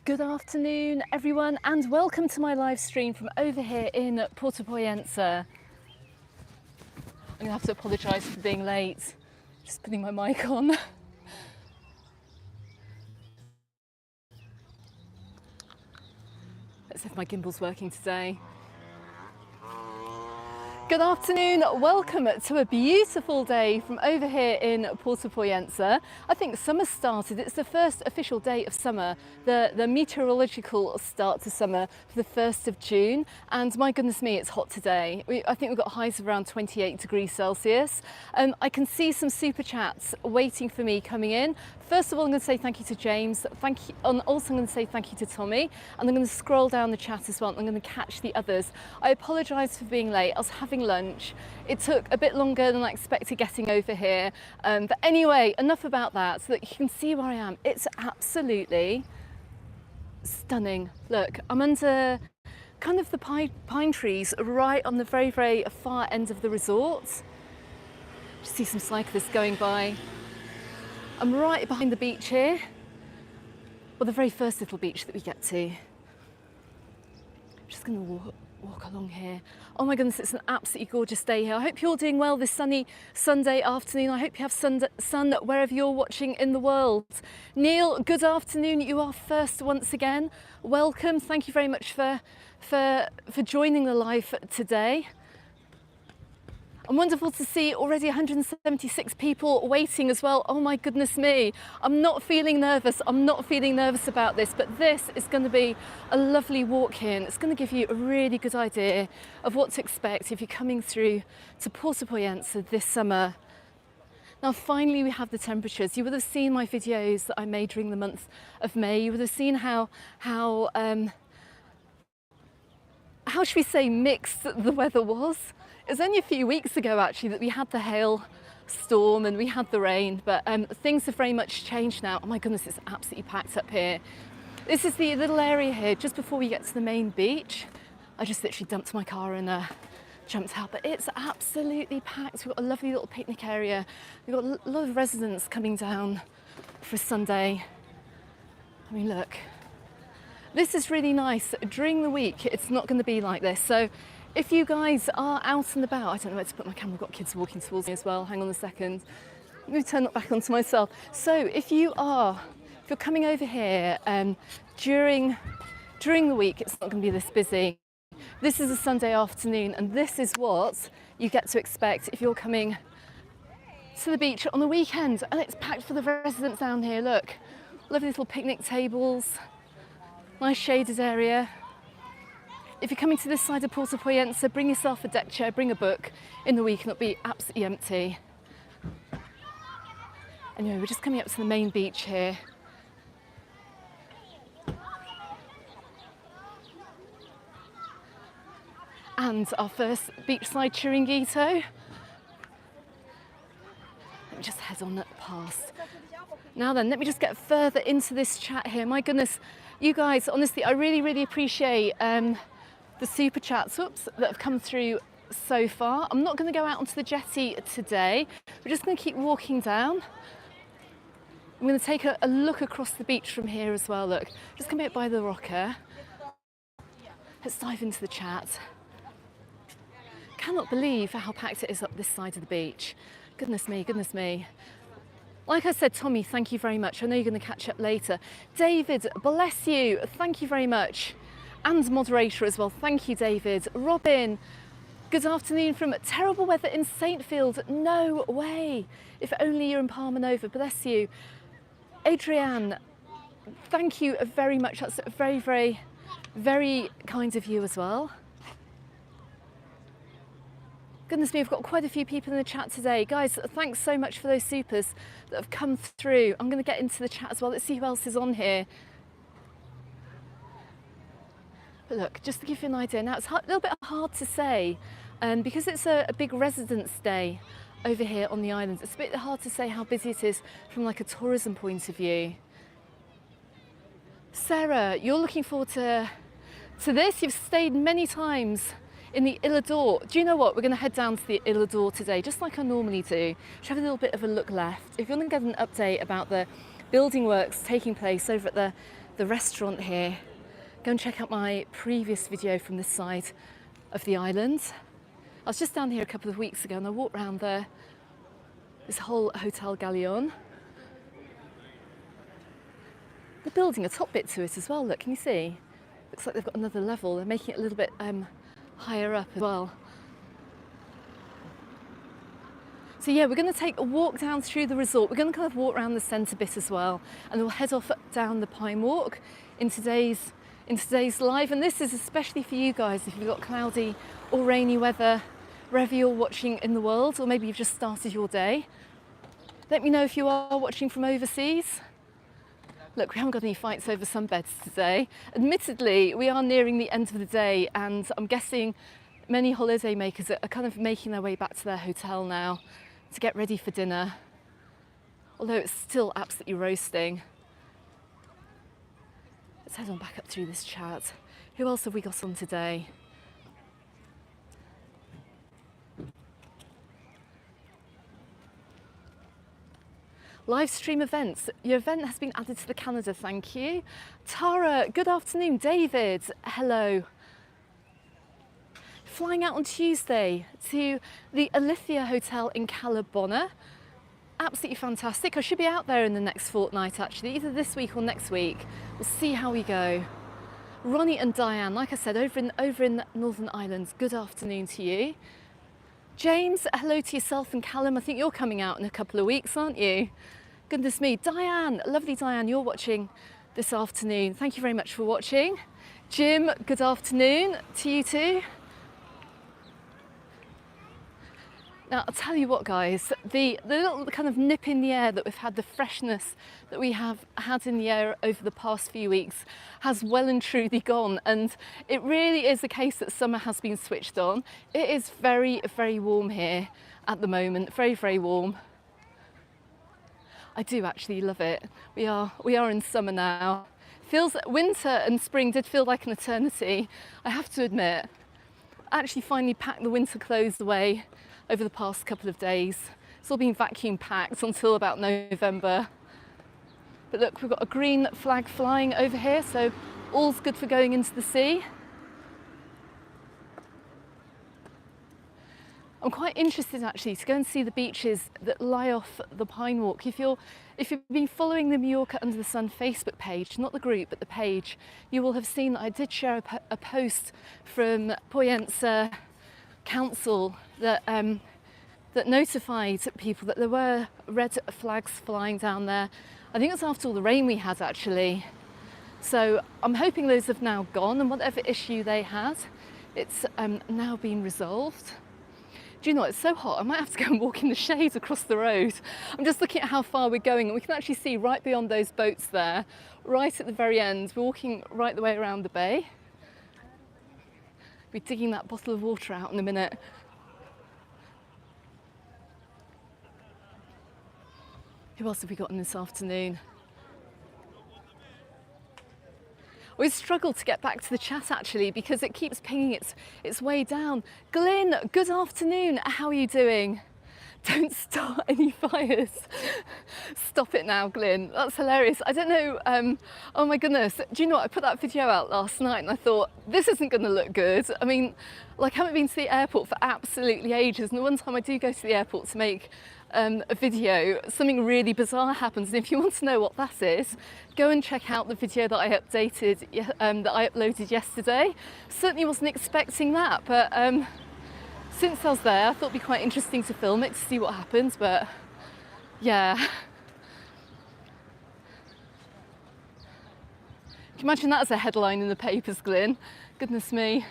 Good afternoon everyone and welcome to my live stream from over here in Puerto Pollensa. I'm going to have to apologise for being late, just putting my mic on. Let's see if my gimbal's working today. Good afternoon, welcome to a beautiful day from over here in Puerto Pollensa. I think summer started, it's the first official day of summer, the meteorological start to summer for the 1st of June, and my goodness me, it's hot today. I think we've got highs of around 28 degrees Celsius. I can see some super chats waiting for me coming in. First of all, I'm going to say thank you to James, thank you, and also I'm going to say thank you to Tommy, and I'm going to scroll down the chat as well, and I'm going to catch the others. I apologise for being late, I was having lunch. It took a bit longer than I expected getting over here, but anyway, enough about that, so that you can see where I am. It's absolutely stunning. Look, I'm under kind of the pine trees right on the very, very far end of the resort. Just see some cyclists going by. I'm right behind the beach here, well, the very first little beach that we get to. I'm just going to walk along here. Oh my goodness, it's an absolutely gorgeous day here. I hope you're all doing well this sunny Sunday afternoon. I hope you have sun wherever you're watching in the world. Neil, good afternoon. You are first once again. Welcome. Thank you very much for joining the live today. And wonderful to see already 176 people waiting as well. Oh my goodness me. I'm not feeling nervous. I'm not feeling nervous about this, but this is going to be a lovely walk here. And it's going to give you a really good idea of what to expect if you're coming through to Puerto Pollensa this summer. Now finally we have the temperatures. You would have seen my videos that I made during the month of May. You would have seen how should we say mixed the weather was. It was only a few weeks ago actually that we had the hail storm and we had the rain, but things have very much changed now. Oh my goodness, it's absolutely packed up here. This is the little area here just before we get to the main beach. I just literally dumped my car and jumped out, but it's absolutely packed. We've got a lovely little picnic area. We've got a lot of residents coming down for a Sunday. I mean, look, this is really nice. During the week, it's not going to be like this. So if you guys are out and about, I don't know where to put my camera, I've got kids walking towards me as well, hang on a second. Let me turn it back onto myself. So if you're coming over here during the week, it's not going to be this busy. This is a Sunday afternoon and this is what you get to expect if you're coming to the beach on the weekend. And it's packed for the residents down here, look. Lovely little picnic tables, nice shaded area. If you're coming to this side of Puerto Pollensa, bring yourself a deck chair, bring a book in the week and it'll be absolutely empty. Anyway, we're just coming up to the main beach here. And our first beachside chiringuito. Let me just head on past. Now then, let me just get further into this chat here. My goodness, you guys, honestly, I really, really appreciate the super chats that have come through so far. I'm not going to go out onto the jetty today. We're just going to keep walking down. I'm going to take a look across the beach from here as well. Look, just coming up by the rocker. Let's dive into the chat. Cannot believe how packed it is up this side of the beach. Goodness me, goodness me. Like I said, Tommy, thank you very much. I know you're going to catch up later. David, bless you. Thank you very much. And moderator as well. Thank you, David. Robin, good afternoon from terrible weather in Saintfield. No way. If only you're in Palma Nova. Bless you. Adrienne, thank you very much. That's very, very, very kind of you as well. Goodness me, we've got quite a few people in the chat today. Guys, thanks so much for those supers that have come through. I'm going to get into the chat as well. Let's see who else is on here. But look, just to give you an idea, now it's a little bit hard to say because it's a big residence day over here on the island. It's a bit hard to say how busy it is from like a tourism point of view. Sarah, you're looking forward to this. You've stayed many times in the Illador. Do you know what? We're going to head down to the Illador today, just like I normally do. Just have a little bit of a look left. If you want to get an update about the building works taking place over at the the restaurant here. Go and check out my previous video from this side of the island. I was just down here a couple of weeks ago and I walked around this whole Hotel Galleon. They're building a top bit to it as well, look, can you see? Looks like they've got another level. They're making it a little bit higher up as well. So yeah, we're going to take a walk down through the resort. We're going to kind of walk around the centre bit as well, and we'll head off down the Pine Walk in today's live. And this is especially for you guys if you've got cloudy or rainy weather wherever you're watching in the world, or maybe you've just started your day. Let me know if you are watching from overseas. Look, we haven't got any fights over sunbeds today. Admittedly, we are nearing the end of the day, and I'm guessing many holiday makers are kind of making their way back to their hotel now to get ready for dinner, although it's still absolutely roasting. Let's head on back up through this chat. Who else have we got on today? Live stream events. Your event has been added to the calendar, thank you. Tara, good afternoon. David, hello. Flying out on Tuesday to the Alithia Hotel in Calabona. Absolutely fantastic. I should be out there in the next fortnight actually, either this week or next week. We'll see how we go. Ronnie and Diane, like I said, over in Northern Ireland, good afternoon to you. James, hello to yourself and Callum. I think you're coming out in a couple of weeks, aren't you? Goodness me. Diane, lovely Diane, you're watching this afternoon. Thank you very much for watching. Jim, good afternoon to you too. Now, I'll tell you what, guys, the little kind of nip in the air that we've had, the freshness that we have had in the air over the past few weeks has well and truly gone. And it really is a case that summer has been switched on. It is very, very warm here at the moment, very, very warm. I do actually love it. We are in summer now. Feels winter and spring did feel like an eternity, I have to admit. I actually finally packed the winter clothes away over the past couple of days. It's all been vacuum packed until about November. But look, we've got a green flag flying over here, so all's good for going into the sea. I'm quite interested actually to go and see the beaches that lie off the Pine Walk. If you've been following the Majorca Under the Sun Facebook page, not the group but the page, you will have seen that I did share a post from Pollensa Council that notified people that there were red flags flying down there. I think it's after all the rain we had actually. So I'm hoping those have now gone, and whatever issue they had, it's now been resolved. Do you know, it's so hot, I might have to go and walk in the shade across the road. I'm just looking at how far we're going, and we can actually see right beyond those boats there, right at the very end. We're walking right the way around the bay. We'll be digging that bottle of water out in a minute. Who else have we got in this afternoon? We've struggled to get back to the chat actually because it keeps pinging its way down. Glyn, good afternoon. How are you doing? Don't start any fires. Stop it now, Glyn. That's hilarious. I don't know. Oh my goodness. Do you know what? I put that video out last night and I thought, this isn't going to look good. I mean, like, I haven't been to the airport for absolutely ages. And the one time I do go to the airport to make a video, something really bizarre happens. And if you want to know what that is, go and check out the video that I updated, that I uploaded yesterday. Certainly wasn't expecting that, but since I was there, I thought it'd be quite interesting to film it to see what happens. But yeah, can you imagine that as a headline in the papers, Glyn? Goodness me.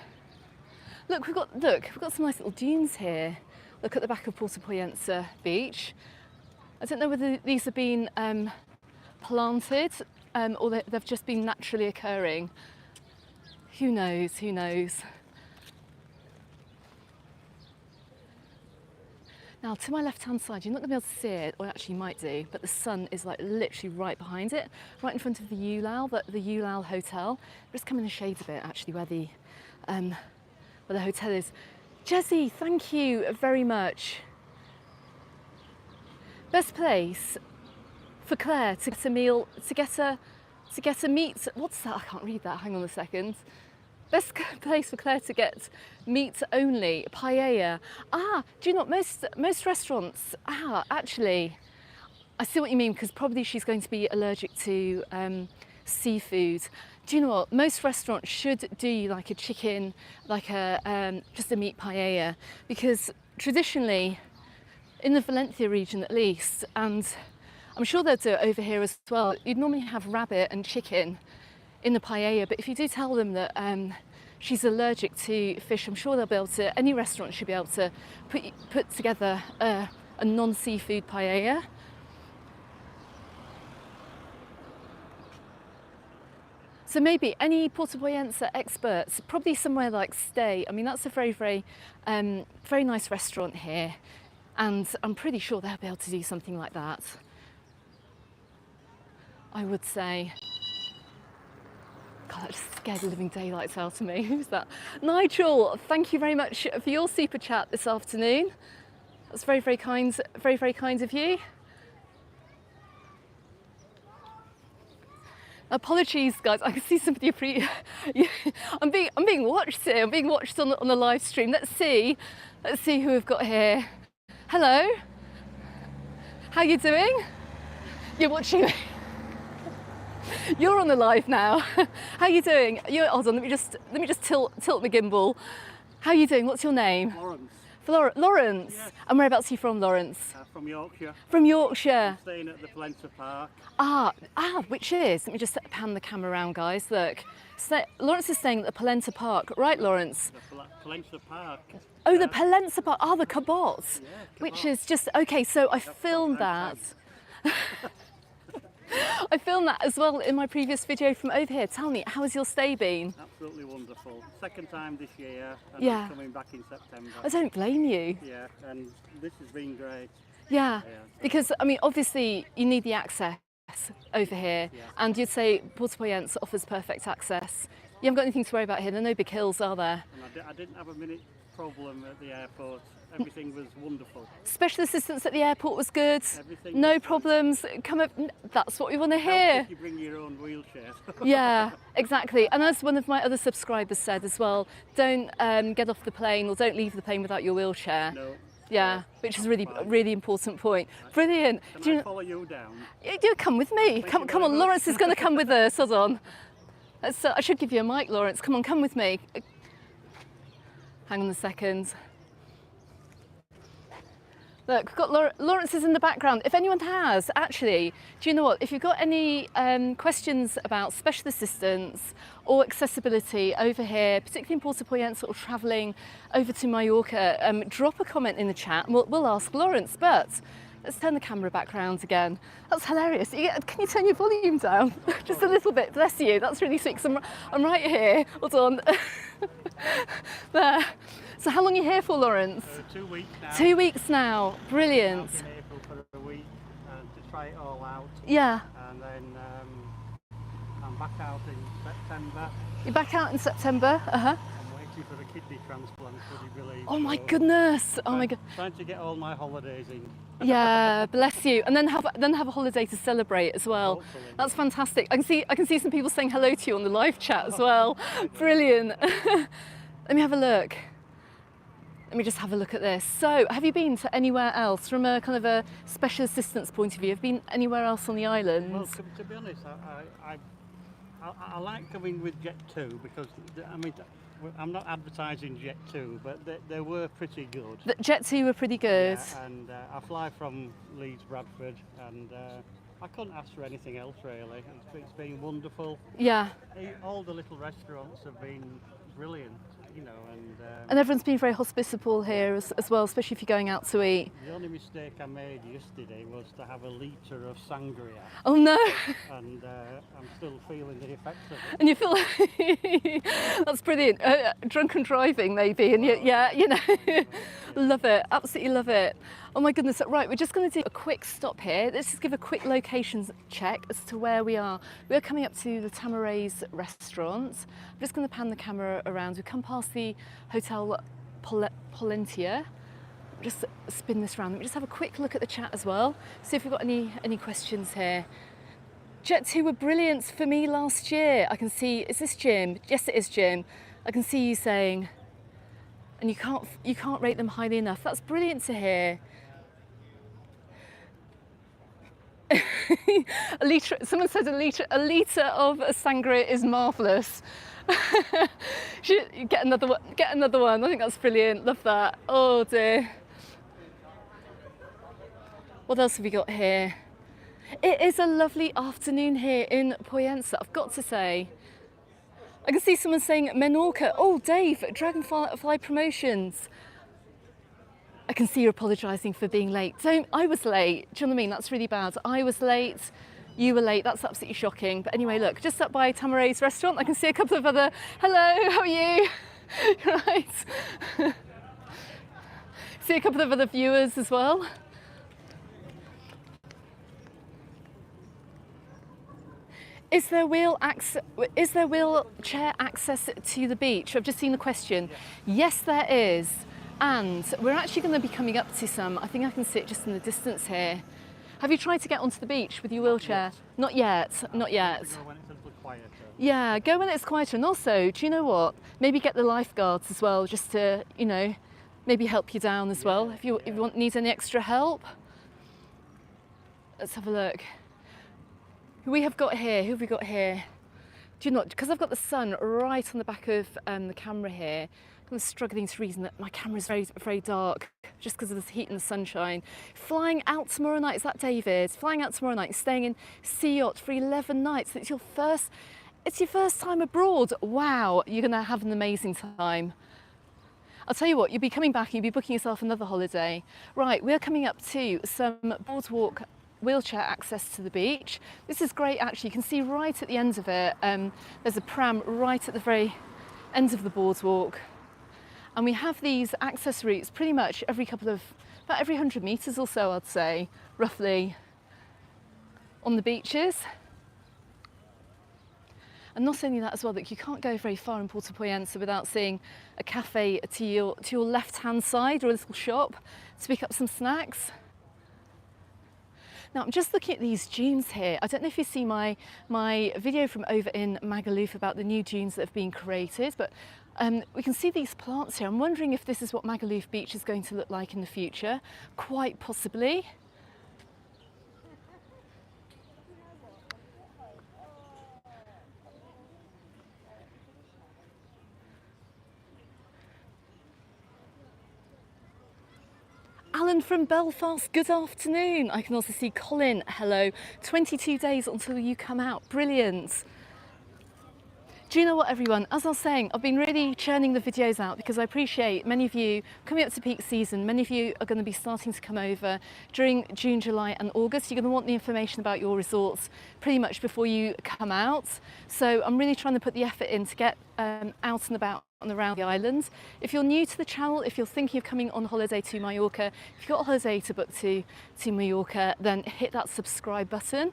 Look, we've got some nice little dunes here. Look at the back of Porto Pollensa Beach. I don't know whether these have been planted or they've just been naturally occurring. Who knows, who knows. Now to my left-hand side, you're not going to be able to see it, or actually you might do, but the sun is like literally right behind it, right in front of the Ulal, the Ulal Hotel. Just come in the shade a bit actually where the hotel is. Jessie, thank you very much. Best place for Claire to get a meal, to to get a meat, what's that? I can't read that, hang on a second. Best place for Claire to get meat only, paella. Do you know what, most restaurants, actually, I see what you mean, because probably she's going to be allergic to seafood. Do you know what, most restaurants should do like a chicken, like just a meat paella, because traditionally, in the Valencia region at least, and I'm sure they'll do it over here as well, you'd normally have rabbit and chicken in the paella, but if you do tell them that she's allergic to fish, I'm sure they'll be able to, any restaurant should be able to put together a non-seafood paella. So maybe any Puerto Pollensa experts, probably somewhere like Stay. I mean, that's a very, very, very nice restaurant here, and I'm pretty sure they'll be able to do something like that. I would say. God, that just scared the living daylights out of me. Who's that? Nigel, thank you very much for your super chat this afternoon. That's very, very kind of you. Apologies, guys. I can see somebody I'm being watched here. I'm being watched on the live stream. Let's see who we've got here. Hello. How you doing? You're watching me. You're on the live now. How you doing? Hold on. Let me just tilt the gimbal. How you doing? What's your name? Lawrence. Lawrence. Yes. And whereabouts are you from, Lawrence? From Yorkshire. From Yorkshire. I'm staying at the Pollensa Park. Which is, let me just pan the camera around, guys. Look, Lawrence is staying at the Pollensa Park, right, Lawrence? The Pollensa Park. Oh, the Pollensa Park. The cabot. Yeah, which is just, okay, so I filmed that. I filmed that as well in my previous video from over here. Tell me, how has your stay been? Absolutely wonderful. Second time this year, and yeah. I'm coming back in September. I don't blame you. Yeah, and this has been great. Yeah, because, I mean, obviously you need the access over here, and you'd say Puerto Pollensa offers perfect access. You haven't got anything to worry about here. There are no big hills, are there? And I didn't have a minute problem at the airport. Everything was wonderful. Special assistance at the airport was good. Everything no was problems. Come up. That's what we want to hear. If you bring your own wheelchair. Yeah, exactly. And as one of my other subscribers said as well, don't get off the plane or don't leave the plane without your wheelchair. No. Yeah, which is really important point. Brilliant. Can I follow you down? You come with me. Come on, Lawrence is going to come with us. Hold on. I should give you a mic, Lawrence. Come on, come with me. Hang on a second. Look, we've got Lawrence is in the background. If anyone has, actually, do you know what? If you've got any questions about special assistance or accessibility over here, particularly in Puerto Pollensa or travelling over to Mallorca, drop a comment in the chat and we'll ask Lawrence. But let's turn the camera back round again. That's hilarious. Can you turn your volume down? Just a little bit, bless you. That's really sweet, 'cause I'm right here. Hold on. There. So how long are you here for, Lawrence? 2 weeks now. 2 weeks now. Brilliant. I've been in April for a week to try it all out. Yeah. And then I'm back out in September. You're back out in September? I'm waiting for a kidney transplant, would you believe? Oh my goodness. Oh my god. Trying to get all my holidays in. Yeah, bless you. And then have a holiday to celebrate as well. Hopefully. That's fantastic. I can see some people saying hello to you on the live chat as well. Brilliant. Let me have a look. Let me just have a look at this. So, have you been to anywhere else from a kind of a special assistance point of view? Have you been anywhere else on the island? Well, to be honest, I like coming with Jet 2 because, I mean, I'm not advertising Jet 2, but they were pretty good. The Jet 2 were pretty good. Yeah, and I fly from Leeds, Bradford, and I couldn't ask for anything else really. It's been wonderful. Yeah. All the little restaurants have been brilliant, you know, and everyone's been very hospitable here as well, especially if you're going out to eat. The only mistake I made yesterday was to have a litre of sangria. Oh no! And I'm still feeling the effects of it. And you feel that's brilliant. Drunken driving maybe, and you know, love it, absolutely love it. Oh my goodness! Right, we're just going to do a quick stop here. Let's just give a quick locations check as to where we are. We're coming up to the Tamarays restaurant. I'm just going to pan the camera around. We've come past the Hotel Pollentia. Just spin this around. Let me just have a quick look at the chat as well. See if we've got any questions here. Jet 2 were brilliant for me last year. I can see, is this Jim? Yes, it is Jim. I can see you saying, and you can't rate them highly enough. That's brilliant to hear. Someone said a litre of sangria is marvellous. Get another one. Get another one. I think that's brilliant. Love that. Oh dear. What else have we got here? It is a lovely afternoon here in Pollensa, I've got to say. I can see someone saying Menorca. Oh, Dave, Dragonfly Promotions. I can see you're apologising for being late. I was late. Do you know what I mean? That's really bad. I was late. You were late. That's absolutely shocking. But anyway, look, just up by Tamaray's restaurant, I can see a couple of other. Hello, how are you? Right. See a couple of other viewers as well. Is there wheelchair access to the beach? I've just seen the question. Yes, there is. And we're actually going to be coming up to some. I think I can see it just in the distance here. Have you tried to get onto the beach with your wheelchair? Not yet. Not yet. Go when it's a little quieter. Yeah, go when it's quieter. And also, do you know what? Maybe get the lifeguards as well, just to, you know, maybe help you down as well if you need any extra help. Let's have a look. Who we have got here? Who have we got here? Do you know, because I've got the sun right on the back of the camera here, I'm struggling to reason that my camera is very, very dark just because of the heat and the sunshine. Flying out tomorrow night, is that David? Flying out tomorrow night, staying in Sea Yacht for 11 nights. It's your first time abroad. Wow, you're going to have an amazing time. I'll tell you what, you'll be coming back and you'll be booking yourself another holiday. Right, we're coming up to some boardwalk wheelchair access to the beach. This is great actually, you can see right at the end of it, there's a pram right at the very end of the boardwalk. And we have these access routes pretty much about every 100 metres or so, I'd say, roughly, on the beaches. And not only that as well, that you can't go very far in Puerto Pollensa without seeing a cafe to your left-hand side, or a little shop to pick up some snacks. Now, I'm just looking at these dunes here. I don't know if you see my video from over in Magaluf about the new dunes that have been created, but we can see these plants here. I'm wondering if this is what Magaluf Beach is going to look like in the future. Quite possibly. Alan from Belfast, good afternoon. I can also see Colin, hello. 22 days until you come out, brilliant. Do you know what, everyone? As I was saying, I've been really churning the videos out because I appreciate many of you coming up to peak season. Many of you are going to be starting to come over during June, July and August. You're going to want the information about your resorts pretty much before you come out. So I'm really trying to put the effort in to get out and about and around the island. If you're new to the channel, if you're thinking of coming on holiday to Mallorca, if you've got a holiday to book to Mallorca, then hit that subscribe button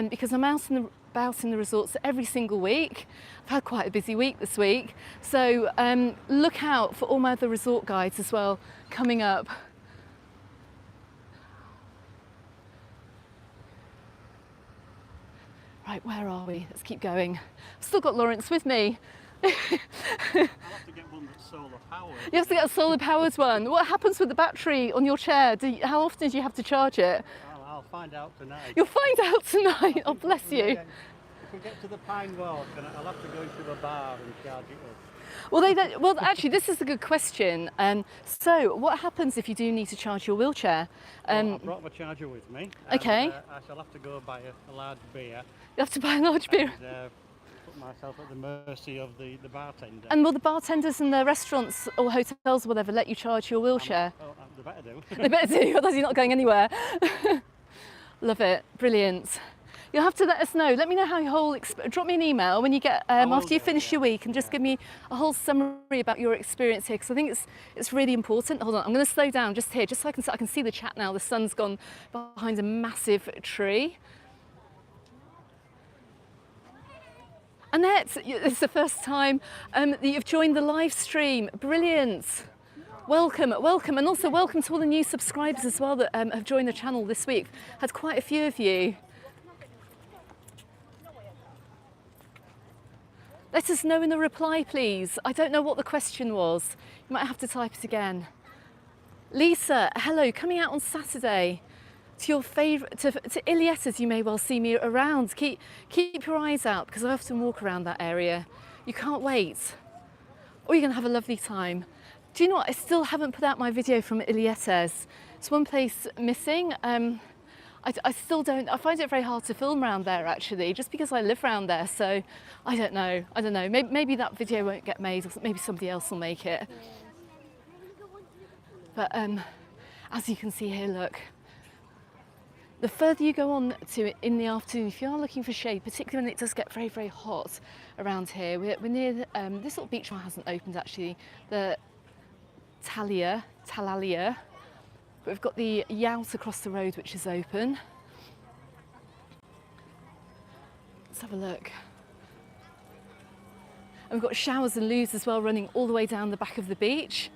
because I'm out in the resorts every single week. I've had quite a busy week this week, so look out for all my other resort guides as well coming up. Right, where are we? Let's keep going. I've still got Lawrence with me. I'll have to get one that's solar powered. You have to get a solar powered one. What happens with the battery on your chair? How often do you have to charge it? I'll find out tonight. You'll find out tonight. Oh, bless you. If we get to the Pine Walk, I'll have to go into a bar and charge it up. Well, actually, this is a good question. So, what happens if you do need to charge your wheelchair? Well, I brought my charger with me. Okay. And, I shall have to go buy a large beer. You have to buy a large beer. And, put myself at the mercy of the bartender. And will the bartenders in the restaurants or hotels or whatever let you charge your wheelchair? They better do. They better do, otherwise you're not going anywhere. Love it, brilliant. You'll have to let us know. Let me know how your whole drop me an email when you get after you finish your week, and just give me a whole summary about your experience here, because I think it's really important. Hold on, I'm going to slow down just here, just so I can see the chat now. The sun's gone behind a massive tree. Annette, it's the first time that you've joined the live stream. Brilliant. Welcome, welcome, and also welcome to all the new subscribers as well that have joined the channel this week. Had quite a few of you. Let us know in a reply, please. I don't know what the question was. You might have to type it again. Lisa, hello, coming out on Saturday to your favourite, to Ilietta's. You may well see me around. Keep your eyes out because I often walk around that area. You can't wait. Or you're going to have a lovely time. Do you know what? I still haven't put out my video from Ilietta's. It's one place missing. I still don't, I find it very hard to film around there actually, just because I live around there. So I don't know. Maybe that video won't get made, or maybe somebody else will make it. But as you can see here, look, the further you go on to in the afternoon, if you are looking for shade, particularly when it does get very, very hot around here, we're near, this little beach one hasn't opened actually, the Talalia. But we've got the Yout across the road, which is open. Let's have a look. And we've got showers and loos as well running all the way down the back of the beach.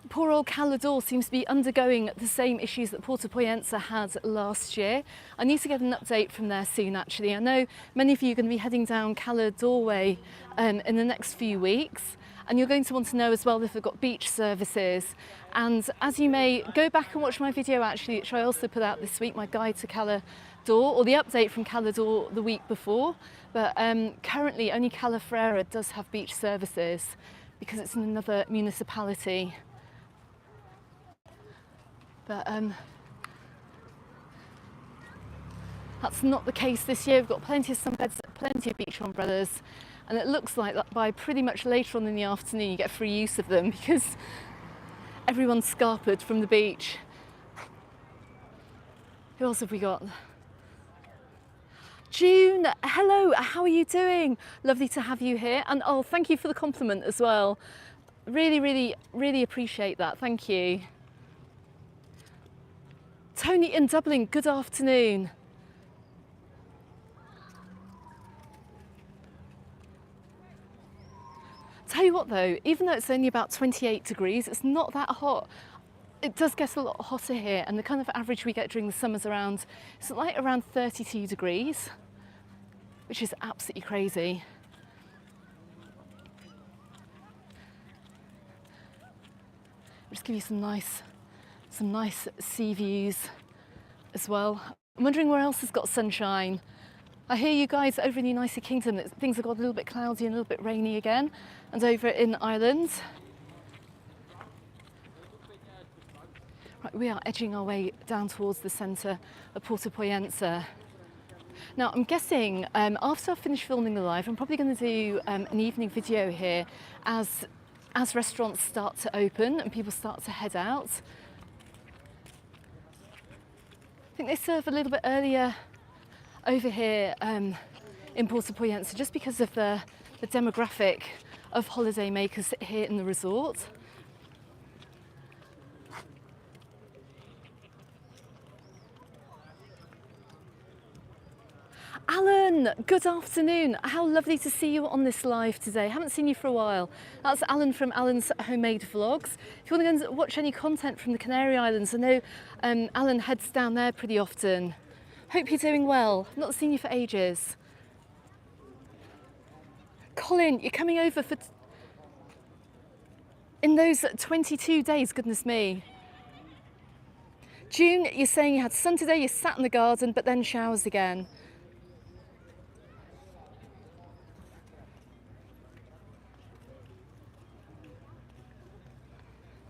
Poor old Calador seems to be undergoing the same issues that Porto Pollensa had last year. I need to get an update from there soon actually. I know many of you are going to be heading down Calador way in the next few weeks. And you're going to want to know as well if they've got beach services. And as you may go back and watch my video actually, which I also put out this week, my guide to Calador, or the update from Calador the week before. But currently only Calafrera does have beach services because it's in another municipality. But that's not the case this year. We've got plenty of sunbeds, plenty of beach umbrellas. And it looks like that by pretty much later on in the afternoon you get free use of them because everyone's scarpered from the beach. Who else have we got? June, hello, how are you doing? Lovely to have you here. And oh, thank you for the compliment as well. Really appreciate that. Thank you. Tony in Dublin, good afternoon. Tell you what though, even though it's only about 28 degrees, it's not that hot. It does get a lot hotter here, and the kind of average we get during the summers around, it's like around 32 degrees, which is absolutely crazy. I'll just give you some nice sea views as well. I'm wondering where else has got sunshine. I hear you guys over in the United Kingdom that things have got a little bit cloudy and a little bit rainy again, and over in Ireland. Right, we are edging our way down towards the centre of Puerto Pollensa. Now I'm guessing after I finish filming the live, I'm probably going to do an evening video here as restaurants start to open and people start to head out. I think they serve a little bit earlier over here in Porto Pollensa just because of the demographic of holiday makers here in the resort. Alan, good afternoon. How lovely to see you on this live today. Haven't seen you for a while. That's Alan from Alan's Homemade Vlogs. If you want to go and watch any content from the Canary Islands, I know Alan heads down there pretty often. Hope you're doing well. I've not seen you for ages. Colin, you're coming over for in those 22 days, goodness me. June, you're saying you had sun today, you sat in the garden, but then showers again.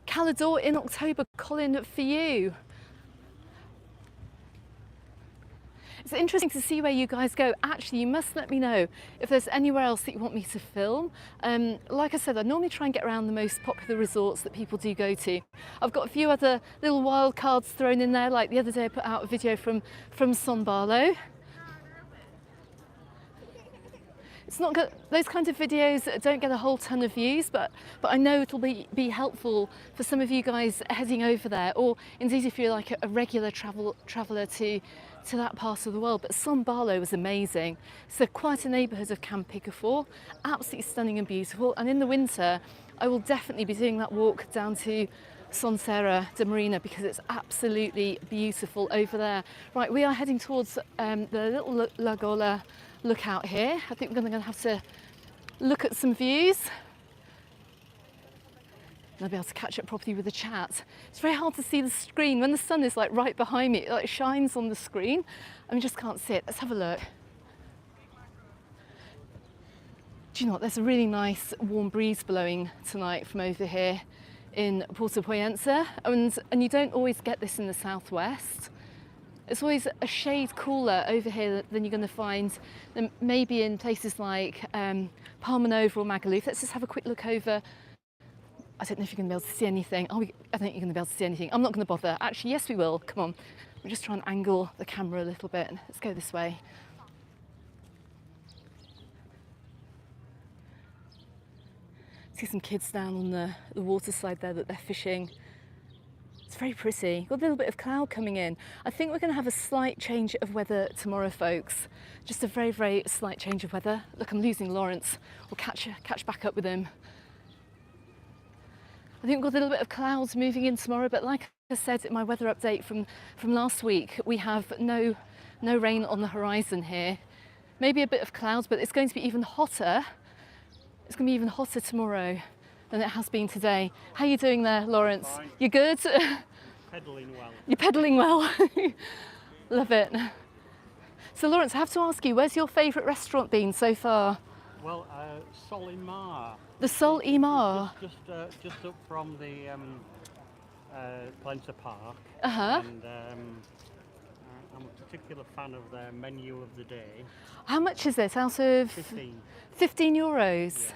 Calador in October, Colin, for you. It's interesting to see where you guys go. Actually, you must let me know if there's anywhere else that you want me to film. Like I said, I normally try and get around the most popular resorts that people do go to. I've got a few other little wild cards thrown in there, like the other day I put out a video from San Barlo. It's not good, those kinds of videos don't get a whole ton of views, but I know it'll be helpful for some of you guys heading over there, or indeed if you're like a regular traveller to that part of the world. But San Barlo was amazing. So quite a neighbourhood of Camp Picafor, absolutely stunning and beautiful. And in the winter, I will definitely be doing that walk down to Son de Marina because it's absolutely beautiful over there. Right, we are heading towards the little Lagola lookout here. I think we're going to have to look at some views. And I'll be able to catch up properly with the chat. It's very hard to see the screen. When the sun is like right behind me, it like shines on the screen and we just can't see it. Let's have a look. Do you know what? There's a really nice warm breeze blowing tonight from over here in Puerto Pollensa, and you don't always get this in the southwest. It's always a shade cooler over here than you're going to find maybe in places like Palma Nova or Magaluf. Let's just have a quick look over. I don't know if you're going to be able to see anything. I don't think you're going to be able to see anything. I'm not going to bother. Actually, yes, we will. Come on. We'll just try and angle the camera a little bit. Let's go this way. See some kids down on the water side there that they're fishing. It's very pretty. Got a little bit of cloud coming in. I think we're going to have a slight change of weather tomorrow, folks. Just a very, very slight change of weather. Look, I'm losing Lawrence. We'll catch back up with him. I think we've got a little bit of clouds moving in tomorrow, but like I said in my weather update from last week, we have no rain on the horizon here. Maybe a bit of clouds, but it's going to be even hotter. It's going to be even hotter tomorrow than it has been today. How are you doing there, Lawrence? Fine. You good? Pedaling well. You're pedalling well. Love it. So, Lawrence, I have to ask you, where's your favourite restaurant been so far? Well, Solimar. The Sol Imar. Just up from the Pollensa Park. Uh-huh. And I'm a particular fan of their menu of the day. How much is it out of? 15. 15 euros. Yes.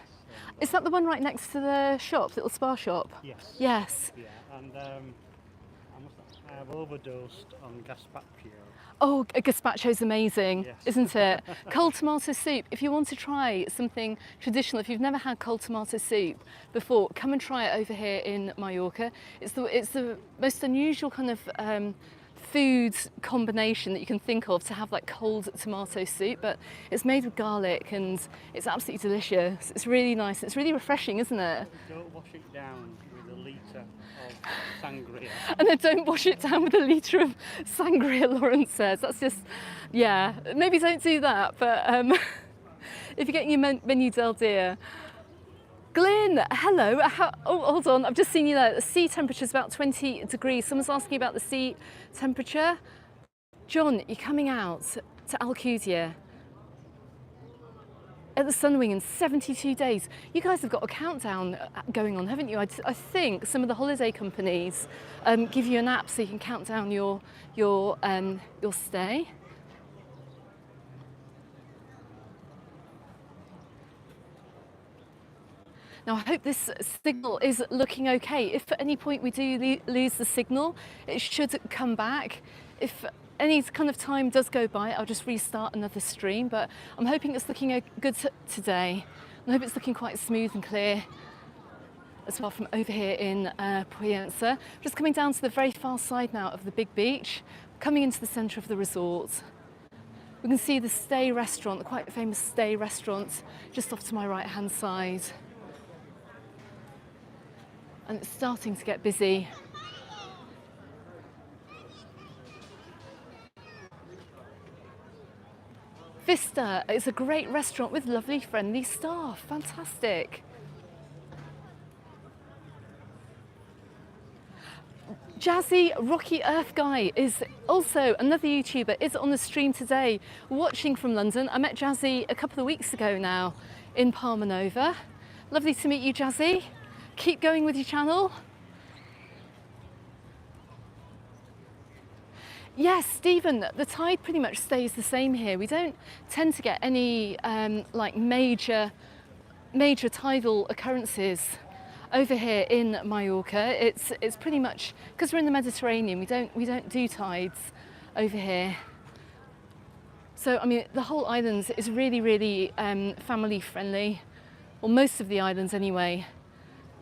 Is that the one right next to the shop, little spa shop? Yes. Yes. Yeah, and I have overdosed on gazpacho. Oh, gazpacho's amazing, Yes. isn't it? Cold tomato soup. If you want to try something traditional, if you've never had cold tomato soup before, come and try it over here in Mallorca. It's the most unusual kind of food combination that you can think of to have like cold tomato soup, but it's made with garlic and it's absolutely delicious. It's really nice. It's really refreshing, isn't it? Don't wash it down with a litre of sangria. And then don't wash it down with a litre of sangria, Lawrence says. That's just, yeah, maybe don't do that, but if you're getting your menu del dia. Glyn, hello. Oh, hold on, I've just seen you there. The sea temperature is about 20 degrees. Someone's asking about the sea temperature. John, you're coming out to Alcudia at the Sunwing in 72 days. You guys have got a countdown going on, haven't you? I think some of the holiday companies give you an app so you can count down your stay. Now, I hope this signal is looking okay. If at any point we do lose the signal, it should come back. If any kind of time does go by, I'll just restart another stream, but I'm hoping it's looking good today. I hope it's looking quite smooth and clear as well from over here in Pollensa. Just coming down to the very far side now of the big beach, coming into the centre of the resort. We can see the Stay restaurant, the quite famous Stay restaurant, just off to my right-hand side. And it's starting to get busy. Vista is a great restaurant with lovely, friendly staff. Fantastic. Jazzy Rocky Earth Guy is also another YouTuber, is on the stream today, watching from London. I met Jazzy a couple of weeks ago now in Palma Nova. Lovely to meet you, Jazzy. Keep going with your channel. Yes, Stephen, the tide pretty much stays the same here. We don't tend to get any like major tidal occurrences over here in Mallorca. It's pretty much, because we're in the Mediterranean, we don't do tides over here. So I mean, the whole island is really family friendly, or most of the islands anyway.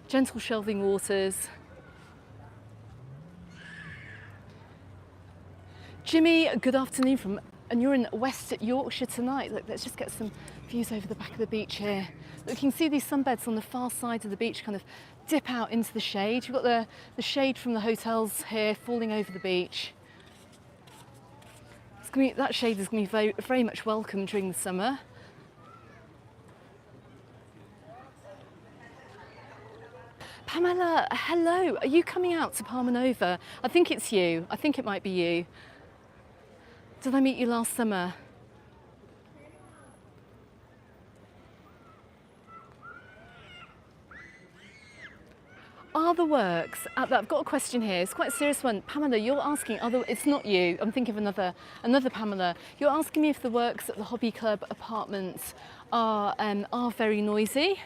Gentle shelving waters. Jimmy, good afternoon from and you're in West Yorkshire tonight. Look, let's just get some views over the back of the beach here. Look, you can see these sunbeds on the far side of the beach kind of dip out into the shade. You've got the shade from the hotels here falling over the beach. That shade is going to be very, very much welcome during the summer. Pamela, hello. Are you coming out to Palma Nova? I think it's you. I think it might be you. Did I meet you last summer? Are the works at that? I've got a question here. It's quite a serious one. Pamela, you're asking. It's not you. I'm thinking of another Pamela. You're asking me if the works at the Hobby Club apartments are very noisy.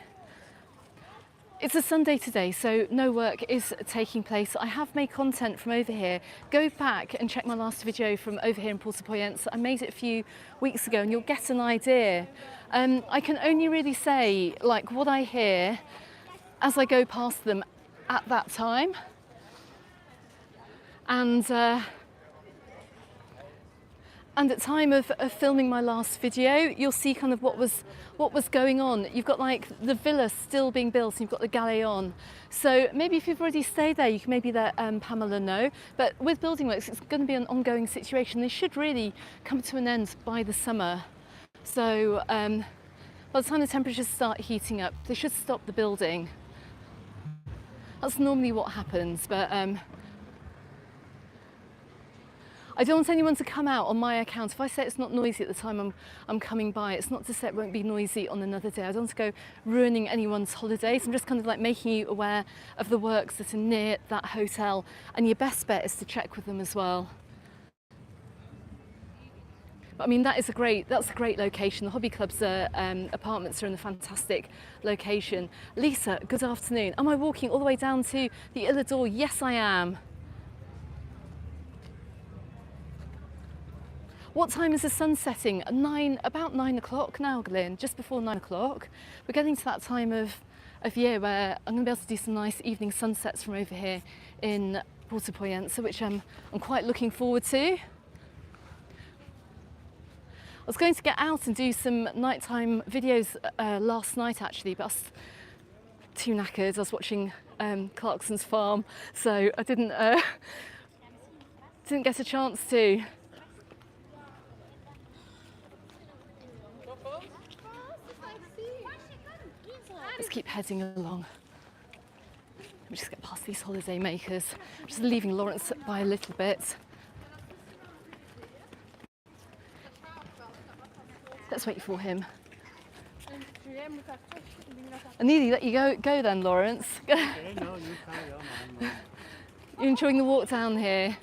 It's a Sunday today, so no work is taking place. I have made content from over here. Go back and check my last video from over here in Porto Pollensa. I made it a few weeks ago and you'll get an idea. I can only really say like what I hear as I go past them at that time. And at time of filming my last video, you'll see kind of what was going on. You've got like the villa still being built and you've got the galleon. So maybe if you've already stayed there, you can maybe let Pamela know. But with building works, it's going to be an ongoing situation. They should really come to an end by the summer. So by the time the temperatures start heating up, they should stop the building. That's normally what happens, but I don't want anyone to come out on my account. If I say it's not noisy at the time I'm coming by, it's not to say it won't be noisy on another day. I don't want to go ruining anyone's holidays. I'm just kind of like making you aware of the works that are near that hotel, and your best bet is to check with them as well. But I mean, that's a great location. The Hobby Club's apartments are in a fantastic location. Lisa, good afternoon. Am I walking all the way down to the Isla d'Or? Yes, I am. What time is the sun setting? About 9 o'clock now, Glyn, just before 9 o'clock. We're getting to that time of year where I'm going to be able to do some nice evening sunsets from over here in Puerto Pollensa, which I'm quite looking forward to. I was going to get out and do some nighttime videos last night actually, but I was too knackered. I was watching Clarkson's farm, so I didn't get a chance to. Let's keep heading along. Let me just get past these holiday makers. I'm just leaving Lawrence by a little bit. Let's wait for him. I nearly let you go then, Lawrence. Okay, no, you carry on. You're enjoying the walk down here?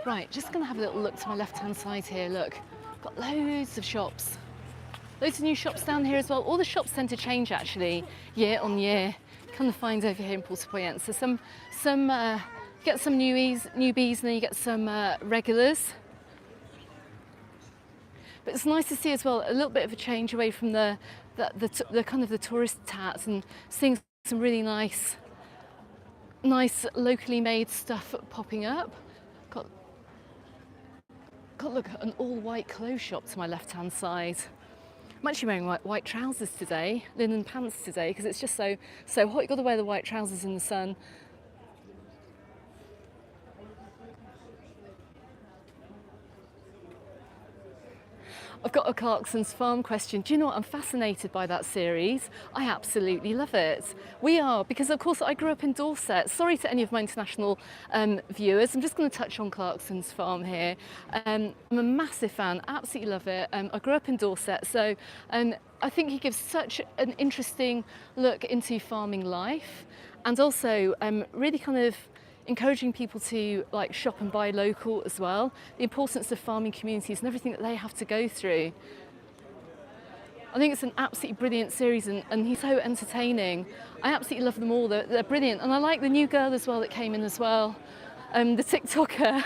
Right, just going to have a little look to my left-hand side here. Look, got loads of shops. Loads of new shops down here as well. All the shops tend to change actually, year on year. Kind of find over here in Puerto Pollensa. Some get some newbies, and then you get some regulars. But it's nice to see as well a little bit of a change away from the kind of the tourist tats and seeing some really nice locally made stuff popping up. Got look, an all-white clothes shop to my left-hand side. I'm actually wearing white trousers today, linen pants today, because it's just so hot. You've got to wear the white trousers in the sun. I've got a Clarkson's Farm question. Do you know what? I'm fascinated by that series. I absolutely love it. We are, because of course I grew up in Dorset. Sorry to any of my international viewers. I'm just going to touch on Clarkson's Farm here. I'm a massive fan, absolutely love it. I grew up in Dorset, so I think he gives such an interesting look into farming life, and also really kind of encouraging people to like shop and buy local as well, the importance of farming communities and everything that they have to go through. I think it's an absolutely brilliant series, and he's so entertaining. I absolutely love them all, they're brilliant. And I like the new girl as well that came in as well, the TikToker.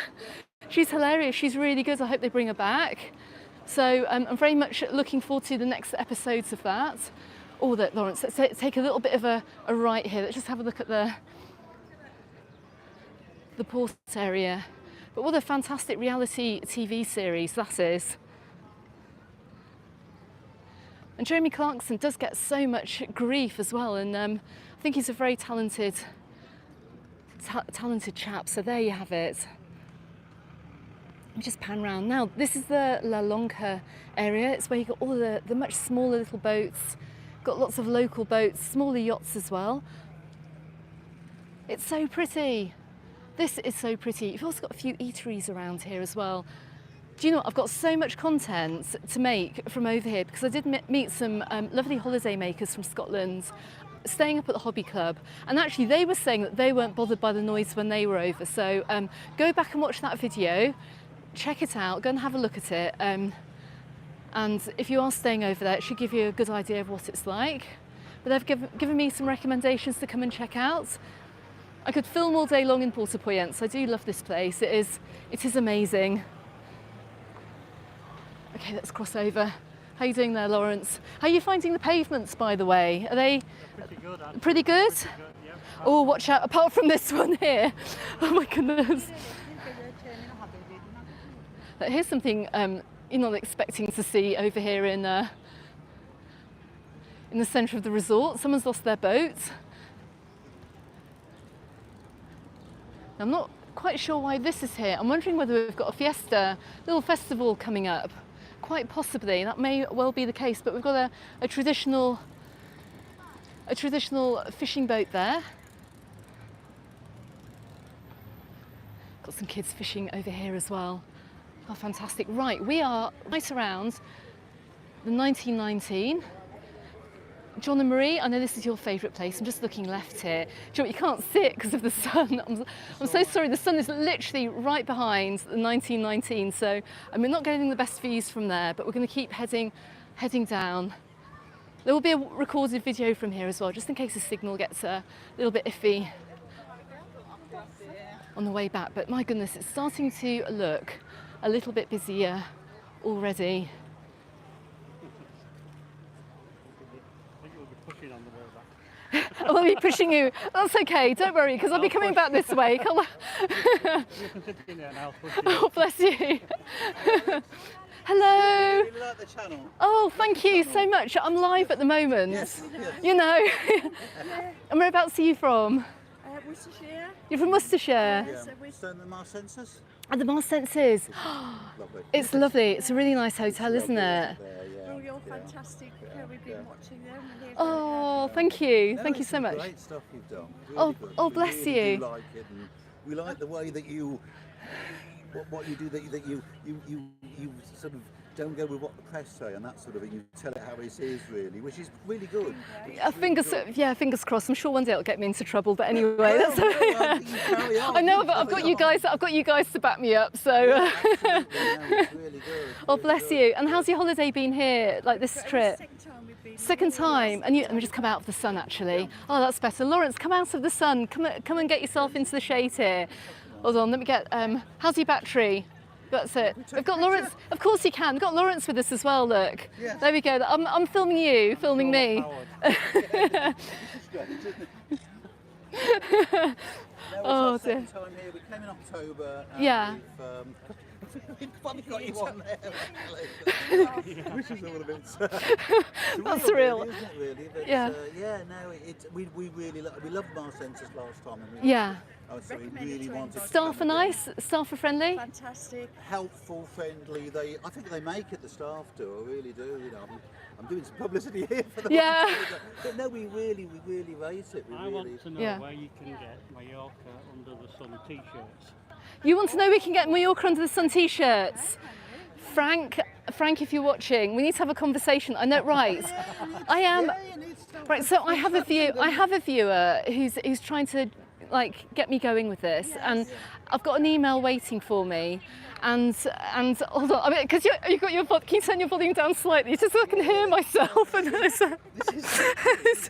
She's hilarious, she's really good. I hope they bring her back. So I'm very much looking forward to the next episodes of that. Oh, that Lawrence, let's take a little bit of a right here. Let's just have a look at the Porto area. But what a fantastic reality TV series that is. And Jeremy Clarkson does get so much grief as well, and I think he's a very talented chap, so there you have it. Let me just pan round. Now, this is the La Lonca area. It's where you've got all the much smaller little boats, got lots of local boats, smaller yachts as well. It's so pretty. This is so pretty. You've also got a few eateries around here as well. Do you know what? I've got so much content to make from over here because I did meet some lovely holiday makers from Scotland staying up at the hobby club, and actually they were saying that they weren't bothered by the noise when they were over. So go back and watch that video, check it out, go and have a look at it, and if you are staying over there, it should give you a good idea of what it's like. But they've given me some recommendations to come and check out. I could film all day long in Puerto Pollensa. I do love this place. It is amazing. Okay, let's cross over. How are you doing there, Lawrence? How are you finding the pavements, by the way? Are they Pretty good, actually. pretty good? Pretty good, yeah. Oh, watch out, apart from this one here. Oh my goodness. But here's something you're not expecting to see over here in the centre of the resort. Someone's lost their boat. I'm not quite sure why this is here. I'm wondering whether we've got a fiesta, little festival coming up. Quite possibly, that may well be the case, but we've got a traditional fishing boat there. Got some kids fishing over here as well. Oh, fantastic. Right, we are right around the 1919. John and Marie, I know this is your favourite place. I'm just looking left here. Do you know what, you can't see it because of the sun. I'm so sorry, the sun is literally right behind the 1919, so we're not getting the best views from there, but we're going to keep heading down. There will be a recorded video from here as well, just in case the signal gets a little bit iffy on the way back. But my goodness, it's starting to look a little bit busier already. I'll be pushing you. That's okay, don't worry, because I'll be coming back this way. You can sit in there and I'll push you. Oh, bless you. Hello. Really like the channel. Oh, thank you so much. I'm live at the moment. Yes. You know. And whereabouts are you from? Worcestershire. You're from Worcestershire? Yeah. So the Mars Census? At the Mars Senses. Lovely. It's lovely. It's a really nice hotel, isn't it? Oh, you're fantastic. We've been watching them. And Oh, thank you. No, Thank you it's so some much. Great stuff you've done. Oh, Really good. oh, We bless really you. do like it, and we like the way that you, what you do, that you sort of don't go with what the press say and that sort of thing. You tell it how it is really, which is really good. Fingers crossed. I'm sure one day it'll get me into trouble. But anyway, Well, that's. no, you carry on, I know, you but I've carry got you on. guys. I've got you guys to back me up. So. Yeah, absolutely, no, it's really good. Oh, really bless good. you. And how's your holiday been here? Like this trip? Second time we've been. Second time, and let me just come out of the sun actually. Oh, that's better. Lawrence, come out of the sun. Come and get yourself into the shade here. Hold on, let me get. How's your battery? That's it. We've got Lawrence. Of course you can. We've got Lawrence with us as well. Look. Yes. There we go. I'm filming you, filming me. Oh, It's our dear. second time here. We came in October. And Yeah. We've probably got you on there, actually. Which is all a bit. That's real. Really, isn't it, really? But, Yeah. We really we loved Mars Census last time. And we, Yeah. So we really wanted to Staff are come again. nice. Staff are friendly. Fantastic. Helpful, friendly. I think they make it. The staff do. I really do. You know, I'm doing some publicity here for them. Yeah. But no, we really rate it. We I really. want to know Yeah. where you can get Majorca under the sun t-shirts. You want to know we can get Mallorca under the sun t-shirts? Frank, if you're watching, we need to have a conversation. I know, right? I am. Yeah, you need stuff. Right, so I have a viewer who's trying to like get me going with this, and I've got an email waiting for me, and hold on, I mean, because you've got your can you turn your volume down slightly just so I can hear myself? And This is.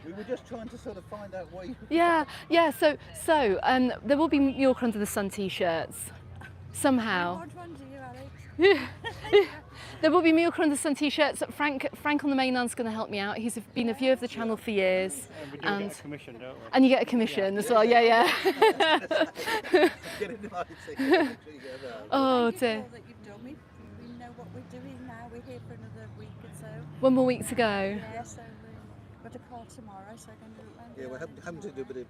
We were just trying to sort of find out what you. yeah. So there will be Mallorca under the sun t-shirts somehow. What one do you, Alex? There will be Mallorca under the sun t-shirts. Frank on the mainland's going to help me out. He's been a viewer of the channel for years. And we do get a commission, don't we? And you get a commission as well, yeah. Get invited. Oh Thank you for dear. all that you've done. We know what we're doing now. We're here for another week or so. One more week to go. Yeah, so we've got a call tomorrow, so I'm going to do it. Yeah, we're having to do a bit of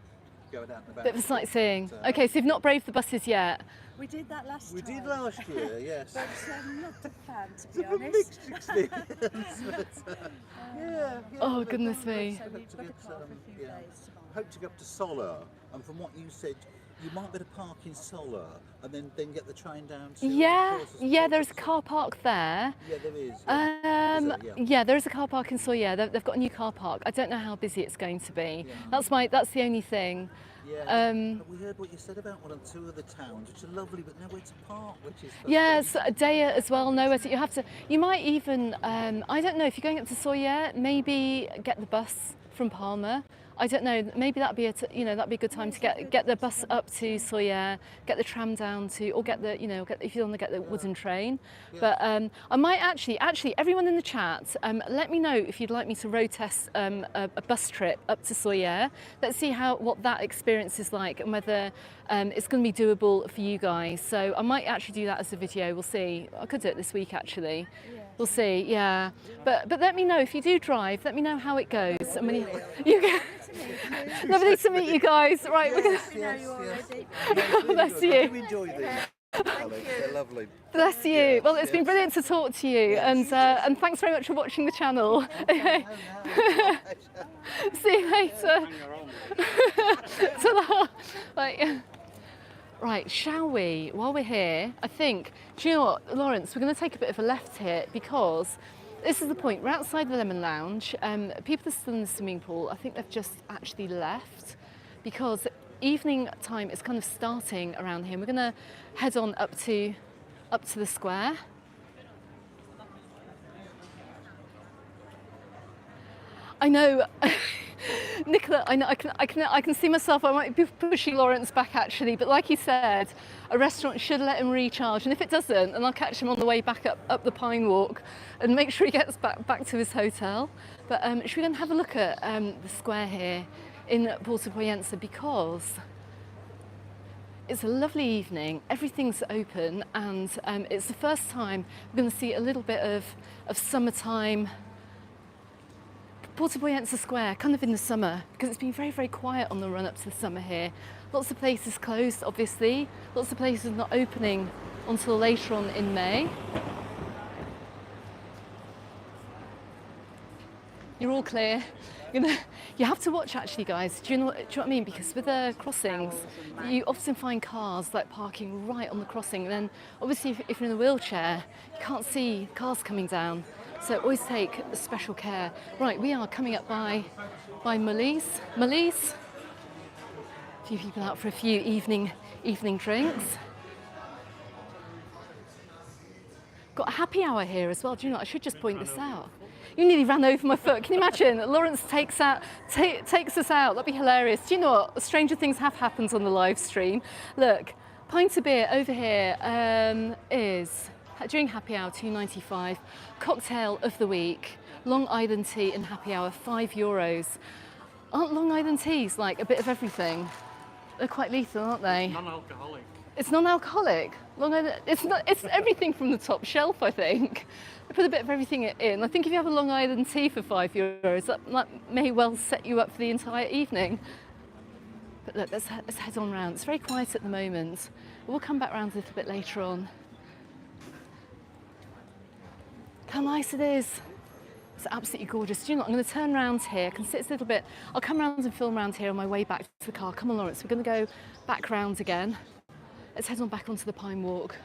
going out and about. Bit of sightseeing. Okay, so you've not braved the buses yet. We did that last We time. did last year, yes. But not a fan, to be Sort of a honest. mixed experience. But, yeah. Oh, but goodness me. So hope we've to got a get, call for a few yeah. days tomorrow. Hope to go up to Solar, and from what you said, you might better park in Solar and then get the train down to. Yeah, Porto- yeah, there's a Porto- car park there. Yeah, there is. Yeah. Is there? Yeah. Yeah, there is a car park in Sawyer. They've got a new car park. I don't know how busy it's going to be. Yeah. That's the only thing. Yeah. But we heard what you said about one or two of the towns, which are lovely, but nowhere to park, which is. Yes, a day as well. Nowhere to. You might even. I don't know if you're going up to Sawyer. Maybe get the bus from Palma. I don't know. Maybe that'd be that'd be a good time to get the bus up to Sawyer, get the tram down to, or get the if you want to get the wooden train. But I might actually everyone in the chat, let me know if you'd like me to road test a bus trip up to Sawyer. Let's see what that experience is like and whether it's going to be doable for you guys. So I might actually do that as a video. We'll see. I could do it this week actually. We'll see. Yeah. But let me know if you do drive. Let me know how it goes. I mean, lovely to meet you guys. Right, we're gonna. Bless you. Do enjoy these, Alex. They're lovely. Bless you. Well, it's been brilliant to talk to you, and thanks very much for watching the channel. See you later. Hang your own. Ta-da. Right, shall we? While we're here, I think. Do you know what, Lawrence? We're going to take a bit of a left here because. This is the point. We're outside the Lemon Lounge. People are still in the swimming pool. I think they've just actually left because evening time is kind of starting around here. We're going to head on up to the square. I know, Nicola. I know. I can see myself. I might be pushing Lawrence back actually, but like he said, a restaurant should let him recharge, and if it doesn't, then I'll catch him on the way back up the Pine Walk, and make sure he gets back to his hotel. But should we go and have a look at the square here in Puerto Pollensa because it's a lovely evening. Everything's open, and it's the first time we're going to see a little bit of summertime. Puerto Pollensa Square, kind of in the summer, because it's been very, very quiet on the run up to the summer here. Lots of places closed, obviously. Lots of places not opening until later on in May. You're all clear. You have to watch actually, guys. Do you know what I mean? Because with the crossings, you often find cars like parking right on the crossing. And then obviously if you're in a wheelchair, you can't see cars coming down. So always take special care. Right, we are coming up by Malise. A few people out for a few evening drinks. Got a happy hour here as well. Do you know what? I should just point this out. You nearly ran over my foot. Can you imagine? Lawrence takes us out. That'd be hilarious. Do you know what? Stranger things have happened on the live stream. Look, pint of beer over here is, during happy hour, €2.95. Cocktail of the week, Long Island tea and happy hour, €5. Aren't Long Island teas like a bit of everything? They're quite lethal, aren't they? Non-alcoholic. It's non-alcoholic. Long Island, it's everything from the top shelf, I think. They put a bit of everything in. I think if you have a Long Island tea for €5, that may well set you up for the entire evening. But look, let's head on round. It's very quiet at the moment. We'll come back round a little bit later on. How nice it is. It's absolutely gorgeous. Do you know what? I'm going to turn around here. I can sit a little bit. I'll come around and film around here on my way back to the car. Come on, Lawrence. We're going to go back round again. Let's head on back onto the Pine Walk.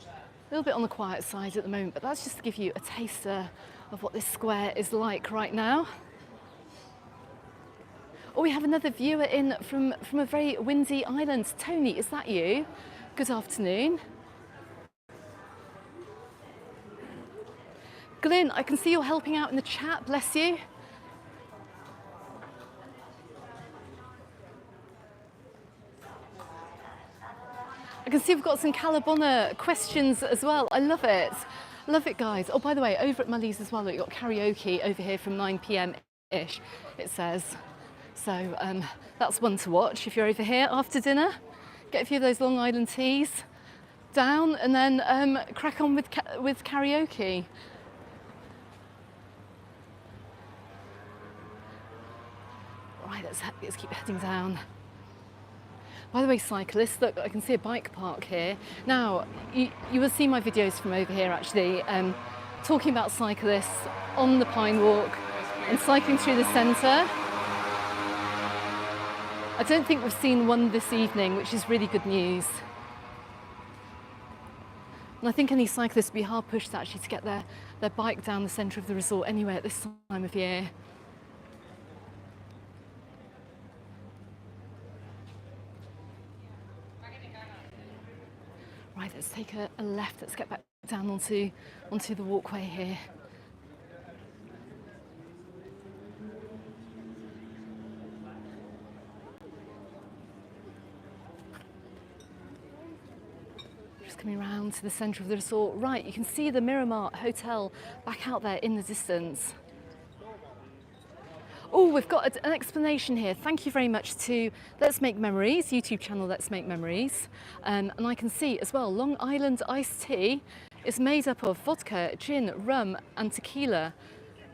A little bit on the quiet side at the moment, but that's just to give you a taster of what this square is like right now. Oh, we have another viewer in from a very windy island. Tony, is that you? Good afternoon. Glyn, I can see you're helping out in the chat, bless you. I can see we've got some Calabona questions as well. I love it. Love it, guys. Oh, by the way, over at Mully's as well, look, you've got karaoke over here from 9 p.m-ish, it says. So that's one to watch if you're over here after dinner. Get a few of those Long Island teas down and then crack on with karaoke. Right, let's keep heading down. By the way, cyclists, look, I can see a bike park here. Now, you will see my videos from over here actually, talking about cyclists on the Pine Walk and cycling through the centre. I don't think we've seen one this evening, which is really good news. And I think any cyclists would be hard pushed actually to get their bike down the centre of the resort anyway at this time of year. Right, let's take a left. Let's get back down onto the walkway here. Just coming around to the centre of the resort. Right, you can see the Miramar Hotel back out there in the distance. Oh, we've got an explanation here. Thank you very much to Let's Make Memories, YouTube channel Let's Make Memories. And I can see as well, Long Island iced tea is made up of vodka, gin, rum and tequila.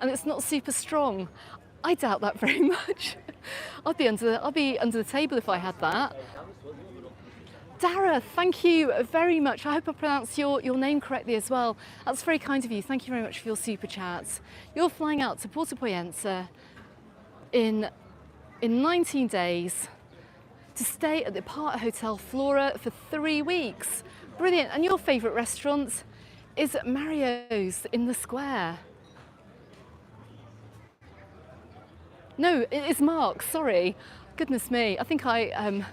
And it's not super strong. I doubt that very much. I'd be under the table if I had that. Dara, thank you very much. I hope I pronounced your name correctly as well. That's very kind of you. Thank you very much for your super chats. You're flying out to Puerto Pollensa in 19 days to stay at the Park Hotel Flora for 3 weeks. Brilliant. And your favourite restaurant is Mario's in the square. No, it is Mark, sorry. Goodness me, I think I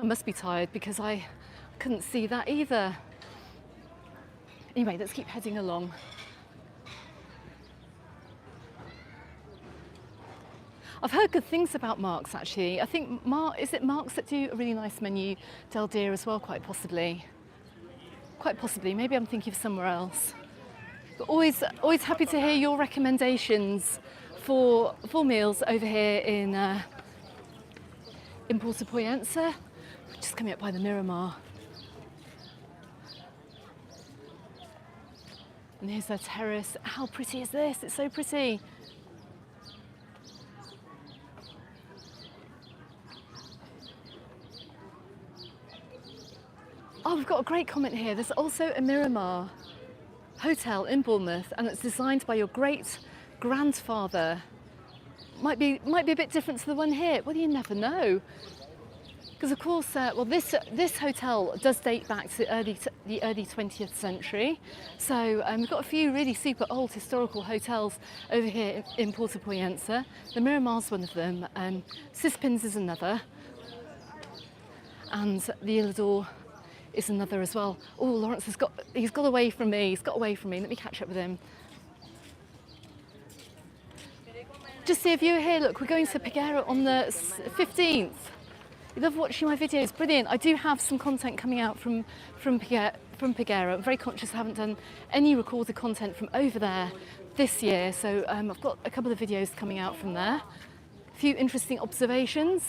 must be tired because I couldn't see that either. Anyway, let's keep heading along. I've heard good things about Mark's actually. I think is it Mark's that do a really nice menu del Dia as well, quite possibly. Quite possibly, maybe I'm thinking of somewhere else. But always happy to hear your recommendations for meals over here in Puerto Pollensa. Just coming up by the Miramar. And here's their terrace. How pretty is this? It's so pretty. Oh, we've got a great comment here. There's also a Miramar hotel in Bournemouth and it's designed by your great-grandfather. Might be a bit different to the one here. Well, you never know. Because of course, well, this hotel does date back to the early 20th century. So we've got a few really super old historical hotels over here in Puerto Pollensa. The Miramar's one of them. Cispins is another. And the Ilador is another as well. Oh, Lawrence he's got away from me. He's got away from me. Let me catch up with him. Just see if you're here. Look, we're going to Peguera on the 15th. You love watching my videos. Brilliant. I do have some content coming out from Peguera. I'm very conscious I haven't done any recorded content from over there this year. So I've got a couple of videos coming out from there. A few interesting observations.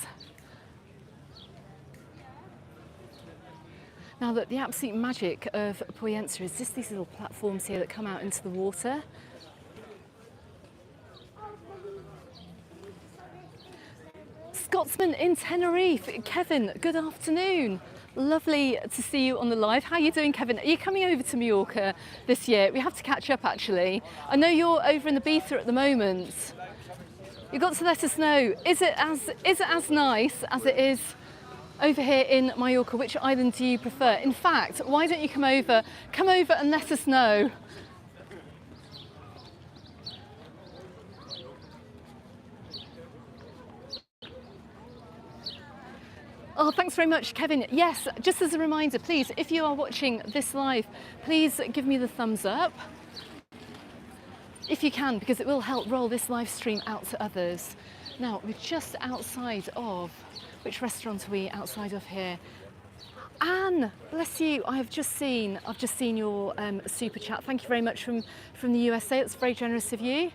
Now, look, the absolute magic of Pollensa is just these little platforms here that come out into the water. Scotsman in Tenerife, Kevin, good afternoon. Lovely to see you on the live. How are you doing, Kevin? Are you coming over to Mallorca this year? We have to catch up, actually. I know you're over in Ibiza at the moment. You've got to let us know. Is it as nice as it is over here in Mallorca? Which island do you prefer? In fact, why don't you come over and let us know. Oh, thanks very much, Kevin. Yes, just as a reminder, please, if you are watching this live, please give me the thumbs up if you can, because it will help roll this live stream out to others. Now, we're just outside of, which restaurant are we outside of here? Anne, bless you. I've just seen your super chat. Thank you very much from the USA. It's very generous of you.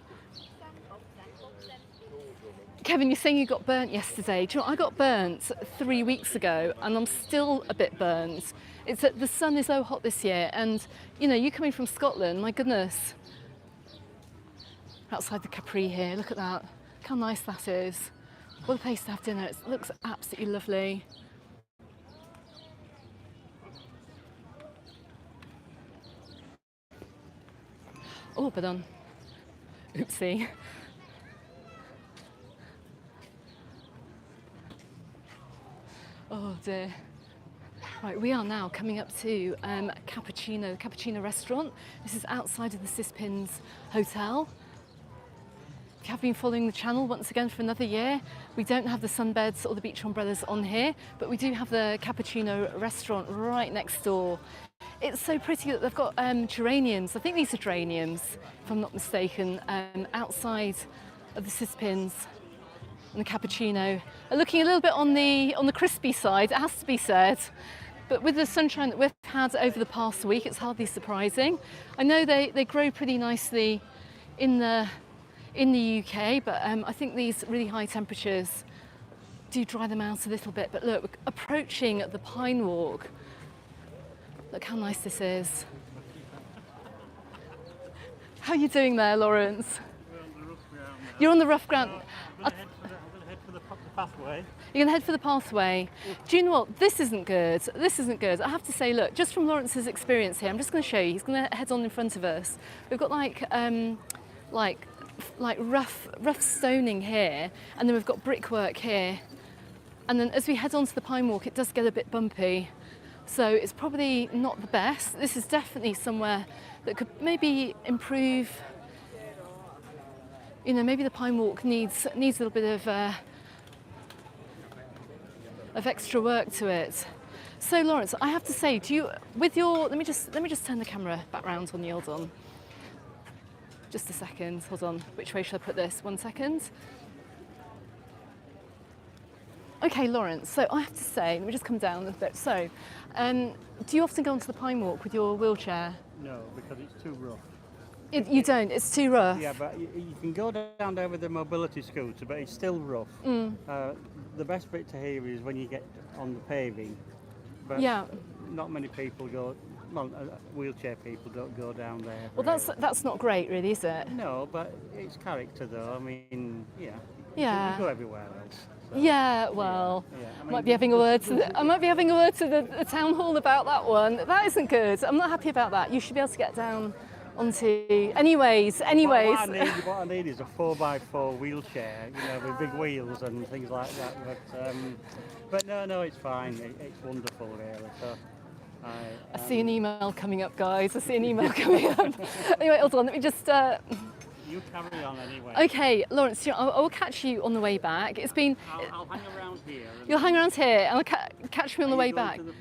Kevin, you're saying you got burnt yesterday. Do you know what? I got burnt 3 weeks ago and I'm still a bit burnt. It's that the sun is so hot this year, and you know, you coming from Scotland, my goodness. We're outside the Capri here, look at that. Look how nice that is. What a place to have dinner. It looks absolutely lovely. Oh, but oopsie. Oh dear. Right, we are now coming up to Cappuccino restaurant. This is outside of the Cispins Hotel. If you have been following the channel once again for another year, we don't have the sunbeds or the beach umbrellas on here, but we do have the Cappuccino restaurant right next door. It's so pretty that they've got geraniums. I think these are geraniums, if I'm not mistaken, outside of the Cispins. And the cappuccino are looking a little bit on the crispy side, it has to be said. But with the sunshine that we've had over the past week, it's hardly surprising. I know they grow pretty nicely in the UK, but I think these really high temperatures do dry them out a little bit. But look, we're approaching the Pine Walk. Look how nice this is. How are you doing there, Lawrence? You're on the rough ground. I'm going to head for the pathway. You're going to head for the pathway. Do you know what? This isn't good. This isn't good. I have to say, look, just from Lawrence's experience here, I'm just going to show you. He's going to head on in front of us. We've got like rough stoning here, and then we've got brickwork here. And then as we head onto the Pine Walk, it does get a bit bumpy. So it's probably not the best. This is definitely somewhere that could maybe improve. You know, maybe the Pine Walk needs a little bit of extra work to it. So Lawrence, I have to say, let me just turn the camera back round on you, hold on. Just a second, hold on. Which way should I put this? 1 second. Okay, Lawrence, so I have to say, let me just come down a little bit. So, do you often go onto the Pine Walk with your wheelchair? No, because it's too rough. You don't, it's too rough. Yeah, but you can go down there with the mobility scooter, but it's still rough. The best bit to hear is when you get on the paving. But yeah. Not many people go, well, wheelchair people don't go down there. Well, that's not great, really, is it? No, but it's character, though. I mean, yeah. Yeah. You go everywhere else. So. Yeah, well, yeah. I might might be having a word to the town hall about that one. That isn't good. I'm not happy about that. You should be able to get down onto. Anyways. What I need is a 4x4 wheelchair, you know, with big wheels and things like that. But no, it's fine. It's wonderful, really. So. I see an email coming up, guys. I see an email coming up. Anyway, hold on. Let me just. You carry on anyway. Okay, Lawrence, I will catch you on the way back. It's been. I'll hang around here. You'll hang around here, and catch me on the way back. To the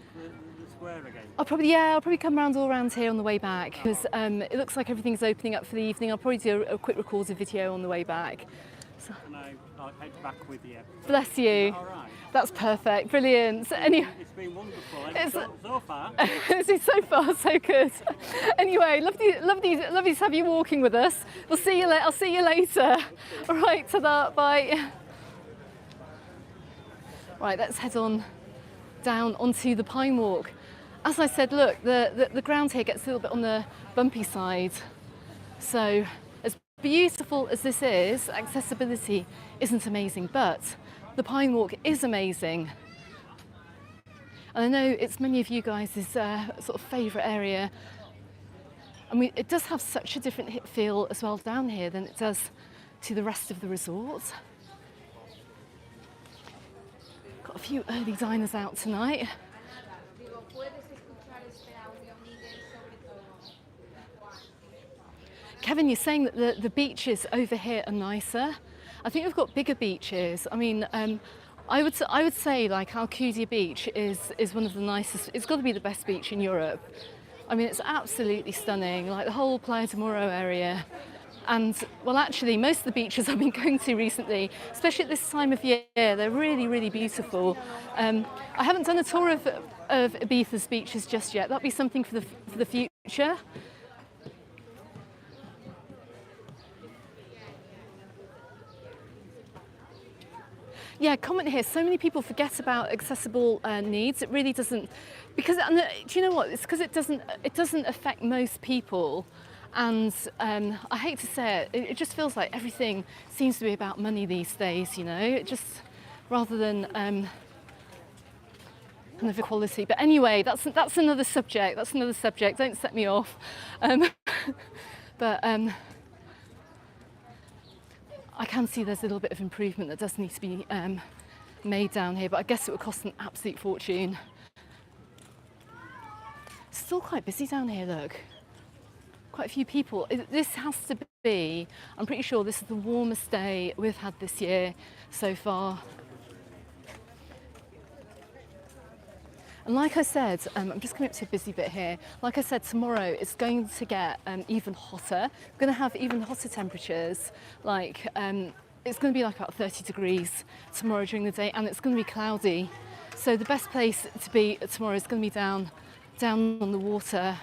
square again. I'll probably come around all around here on the way back because it looks like everything's opening up for the evening. I'll probably do a quick recorded video on the way back. So. And I'll head back with you. Bless you. All right. That's perfect. Brilliant. So anyway, it's been wonderful. So far. So far, so good. Anyway, lovely to have you walking with us. We'll see you. I'll see you later. All right, ta-da, bye. Right, let's head on down onto the Pine Walk. As I said, look, the ground here gets a little bit on the bumpy side. So, as beautiful as this is, accessibility isn't amazing, but the Pine Walk is amazing. And I know it's many of you guys' sort of favourite area. I mean, it does have such a different feel as well down here than it does to the rest of the resort. Got a few early diners out tonight. Kevin, you're saying that the beaches over here are nicer. I think we've got bigger beaches. I mean, I would say like Alcudia Beach is one of the nicest. It's got to be the best beach in Europe. I mean, it's absolutely stunning. Like the whole Playa de Morro area. And well, actually, most of the beaches I've been going to recently, especially at this time of year, they're really, really beautiful. I haven't done a tour of of Ibiza's beaches just yet. That'll be something for the future. Yeah, comment here. So many people forget about accessible needs. It really doesn't, because do you know what? It's because it doesn't affect most people, and I hate to say it, it just feels like everything seems to be about money these days. You know, it just rather than kind of equality. But anyway, that's another subject. That's another subject. Don't set me off. But I can see there's a little bit of improvement that does need to be made down here, but I guess it would cost an absolute fortune. Still quite busy down here, look. Quite a few people. This has to be, I'm pretty sure this is the warmest day we've had this year so far. And like I said, I'm just coming up to a busy bit here. Like I said, tomorrow it's going to get even hotter. We're going to have even hotter temperatures. Like it's going to be like about 30 degrees tomorrow during the day, and it's going to be cloudy. So the best place to be tomorrow is going to be down on the water.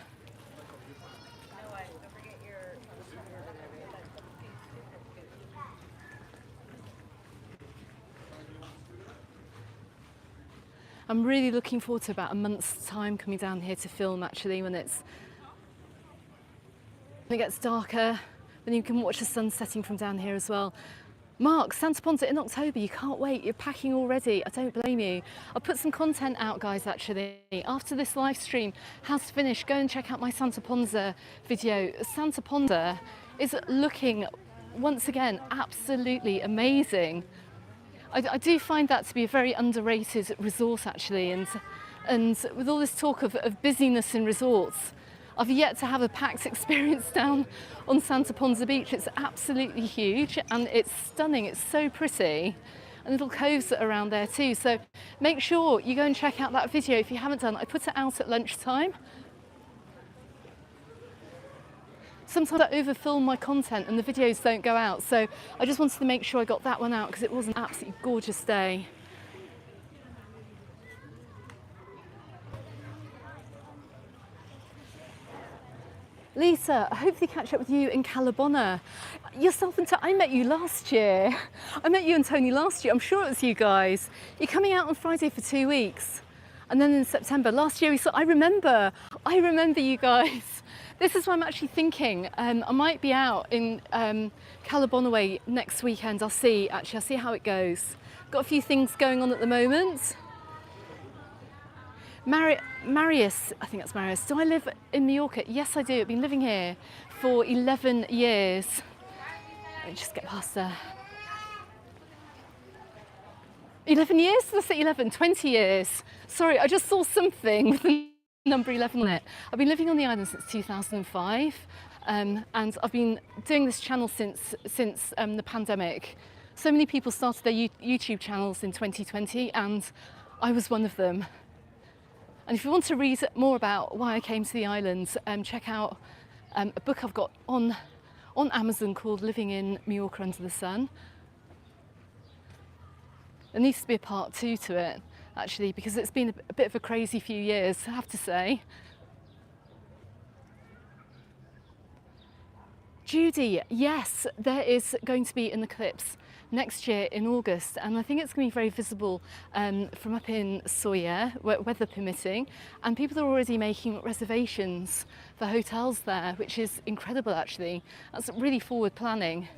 I'm really looking forward to about a month's time coming down here to film, actually, when it gets darker, then you can watch the sun setting from down here as well. Mark, Santa Ponsa in October, you can't wait, you're packing already. I don't blame you. I'll put some content out, guys, actually. After this live stream has finished, go and check out my Santa Ponsa video. Santa Ponsa is looking, once again, absolutely amazing. I do find that to be a very underrated resort, actually, and with all this talk of busyness in resorts, I've yet to have a packed experience down on Santa Ponsa Beach. It's absolutely huge and it's stunning. It's so pretty, and little coves around there too. So make sure you go and check out that video if you haven't done. I put it out at lunchtime. Sometimes I overfilm my content and the videos don't go out, so I just wanted to make sure I got that one out because it was an absolutely gorgeous day. Lisa, I hopefully catch up with you in Calabona. Yourself and I met you last year. I met you and Tony last year. I'm sure it was you guys. You're coming out on Friday for 2 weeks. And then in September, last year we saw, I remember you guys. This is what I'm actually thinking. I might be out in Calabona way next weekend. I'll see how it goes. Got a few things going on at the moment. Marius, I think that's Marius. Do I live in Mallorca? Yes, I do. I've been living here for 11 years. Let me just get past there. 11 years? Did I say 11? 20 years. Sorry, I just saw something with the number 11 on it. I've been living on the island since 2005, and I've been doing this channel since the pandemic. So many people started their YouTube channels in 2020, and I was one of them. And if you want to read more about why I came to the island, check out a book I've got on Amazon called Living in Majorca Under the Sun. There needs to be a part 2 to it, actually, because it's been a bit of a crazy few years, I have to say. Judy, yes, there is going to be an eclipse next year in August, and I think it's going to be very visible from up in Sawyer, weather permitting, and people are already making reservations for hotels there, which is incredible, actually. That's really forward planning.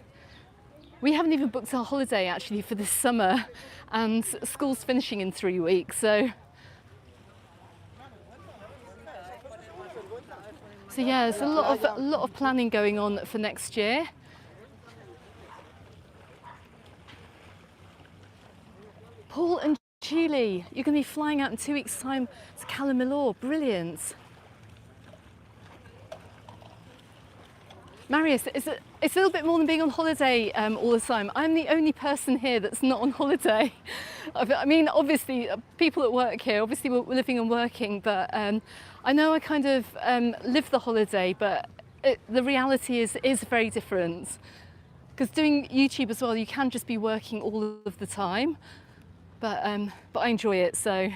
We haven't even booked our holiday, actually, for this summer, and school's finishing in 3 weeks, so yeah, there's a lot of planning going on for next year. Paul and Julie, you're going to be flying out in 2 weeks' time to Calamilor. Brilliant. Marius, it's a little bit more than being on holiday all the time. I'm the only person here that's not on holiday. I mean, obviously, people at work here, obviously we're living and working, but I know I kind of live the holiday, but the reality is very different. Because doing YouTube as well, you can just be working all of the time. But I enjoy it, so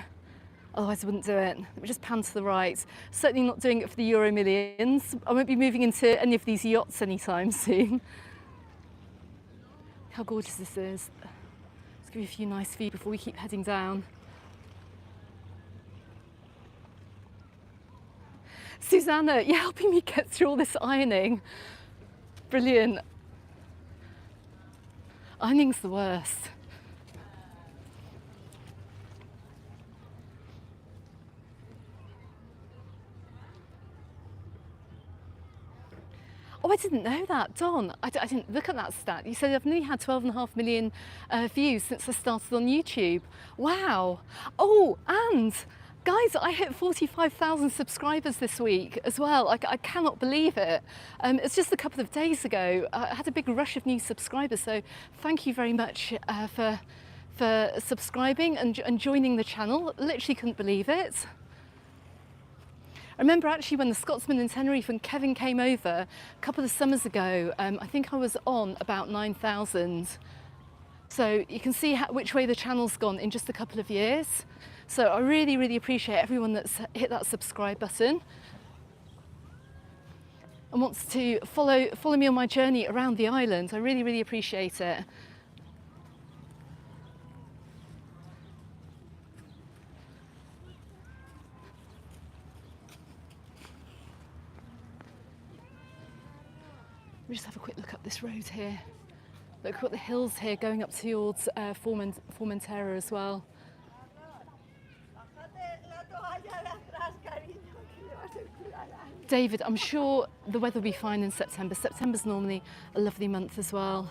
Otherwise I wouldn't do it. Let me just pan to the right. Certainly not doing it for the Euro Millions. I won't be moving into any of these yachts anytime soon. How gorgeous this is. Let's give you a few nice views before we keep heading down. Susanna, you're helping me get through all this ironing. Brilliant. Ironing's the worst. Oh, I didn't know that, Don. I didn't look at that stat. You said I've only had 12.5 million views since I started on YouTube. Wow. Oh, and guys, I hit 45,000 subscribers this week as well. I cannot believe it. It's just a couple of days ago. I had a big rush of new subscribers, so thank you very much for subscribing and joining the channel. Literally couldn't believe it. I remember actually when the Scotsman in Tenerife, when Kevin came over a couple of summers ago, I think I was on about 9,000. So you can see which way the channel's gone in just a couple of years. So I really, really appreciate everyone that's hit that subscribe button and wants to follow me on my journey around the island. I really, really appreciate it. Let me just have a quick look up this road here. Look at the hills here going up towards Formentera as well. David, I'm sure the weather will be fine in September. September's normally a lovely month as well.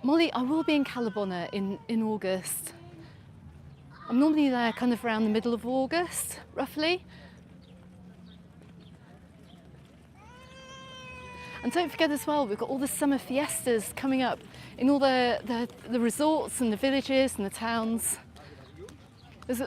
Molly, I will be in Calabona in August. I'm normally there kind of around the middle of August, roughly. And don't forget as well, we've got all the summer fiestas coming up in all the resorts and the villages and the towns. There's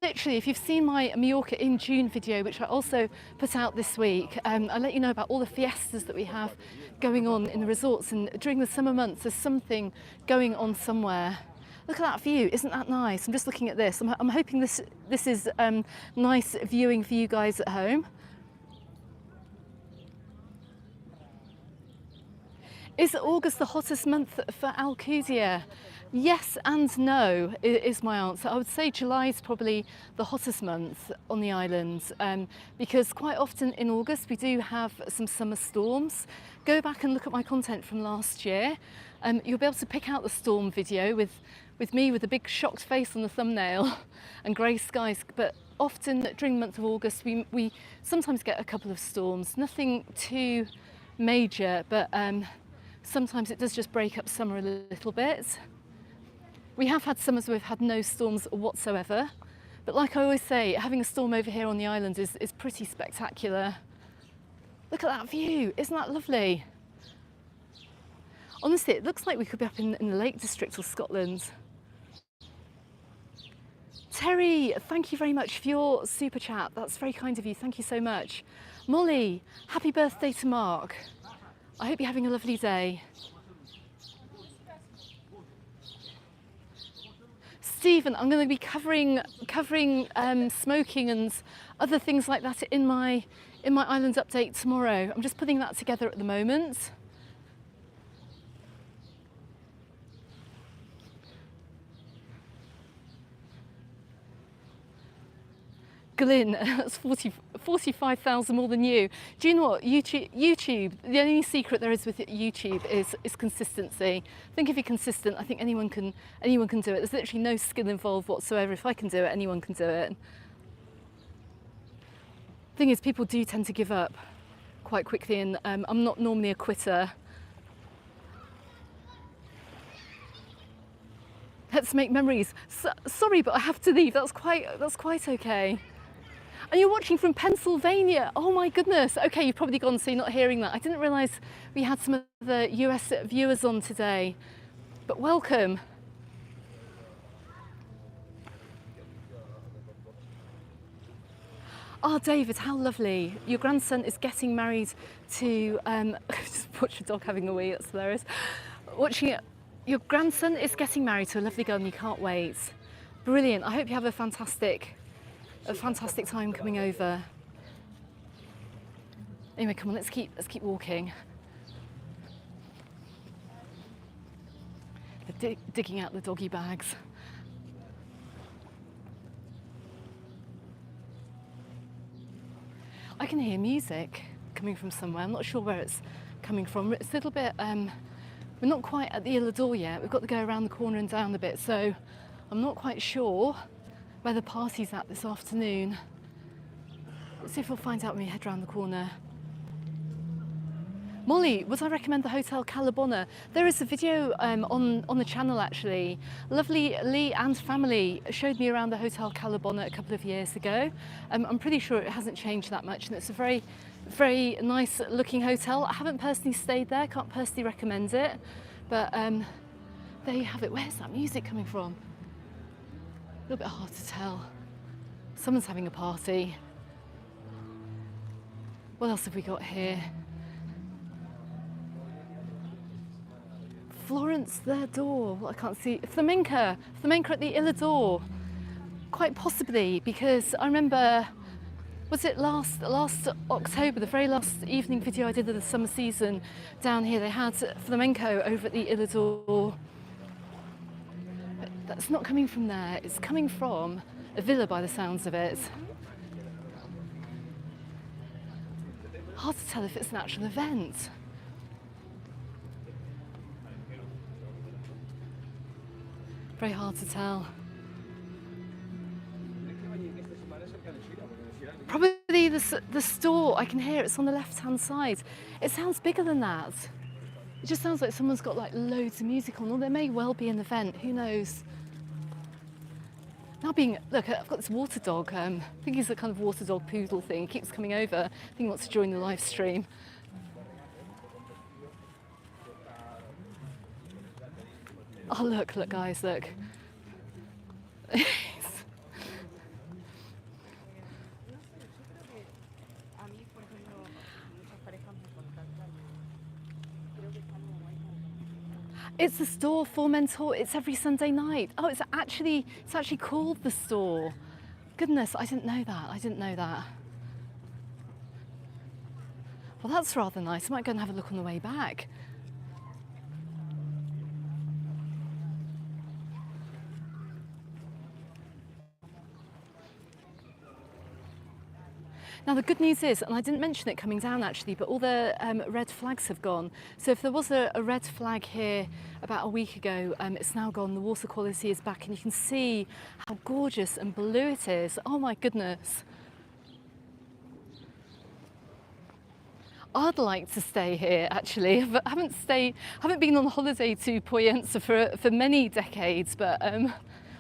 literally, if you've seen my Mallorca in June video, which I also put out this week, I let you know about all the fiestas that we have going on in the resorts, and during the summer months there's something going on somewhere. Look at that view, isn't that nice? I'm just looking at this. I'm hoping this is nice viewing for you guys at home. Is August the hottest month for Alcudia? Yes and no is my answer. I would say July is probably the hottest month on the island because quite often in August we do have some summer storms. Go back and look at my content from last year. You'll be able to pick out the storm video with me with a big shocked face on the thumbnail and grey skies. But often during the month of August we sometimes get a couple of storms. Nothing too major, but sometimes it does just break up summer a little bit. We have had summers where we've had no storms whatsoever, but like I always say, having a storm over here on the island is pretty spectacular. Look at that view, isn't that lovely? Honestly, it looks like we could be up in the Lake District of Scotland. Terry, thank you very much for your super chat. That's very kind of you, thank you so much. Molly, happy birthday to Mark. I hope you're having a lovely day. Stephen, I'm going to be covering smoking and other things like that in my island update tomorrow. I'm just putting that together at the moment. Glyn, that's 45,000 more than you. Do you know what? YouTube, the only secret there is with YouTube is consistency. I think if you're consistent, I think anyone can do it. There's literally no skill involved whatsoever. If I can do it, anyone can do it. Thing is, people do tend to give up quite quickly, and I'm not normally a quitter. Let's make memories. Sorry, but I have to leave. That's quite okay. And you're watching from Pennsylvania. Oh my goodness. Okay, you've probably gone, so you're not hearing that. I didn't realise we had some of the US viewers on today, but welcome. Oh, David, how lovely. Your grandson is getting married to, just watch your dog having a wee, that's hilarious. Your grandson is getting married to a lovely girl and you can't wait. Brilliant. I hope you have a fantastic time coming over. Anyway, come on, let's keep walking. They're digging out the doggy bags. I can hear music coming from somewhere. I'm not sure where it's coming from. It's a little bit, we're not quite at the Ile d'Or yet. We've got to go around the corner and down a bit, so I'm not quite sure where the party's at this afternoon. Let's see if we'll find out when we head round the corner. Molly, would I recommend the Hotel Calabona? There is a video on the channel actually. Lovely Lee and family showed me around the Hotel Calabona a couple of years ago. I'm pretty sure it hasn't changed that much, and it's a very, very nice looking hotel. I haven't personally stayed there, can't personally recommend it, but there you have it. Where's that music coming from? A little bit hard to tell. Someone's having a party. What else have we got here? Florence, their door. Well, I can't see. Flamenco at the Ile d'Or. Quite possibly, because I remember, was it last October, the very last evening video I did of the summer season down here, they had flamenco over at the Ile d'Or. But that's not coming from there. It's coming from a villa by the sounds of it. Hard to tell if it's an actual event. Very hard to tell. Probably the store, I can hear it's on the left-hand side. It sounds bigger than that. It just sounds like someone's got like loads of music on, or there may well be an event, who knows. Now look, I've got this water dog. I think he's a kind of water dog poodle thing. He keeps coming over. I think he wants to join the live stream. Oh, look, guys, look. It's the store for Mentor. It's every Sunday night. Oh, it's actually called the store. Goodness, I didn't know that. Well, that's rather nice. I might go and have a look on the way back. Now the good news is, and I didn't mention it coming down actually, but all the red flags have gone. So if there was a red flag here about a week ago, it's now gone. The water quality is back, and you can see how gorgeous and blue it is. Oh my goodness. I'd like to stay here actually. I haven't been on holiday to Pollensa for many decades, but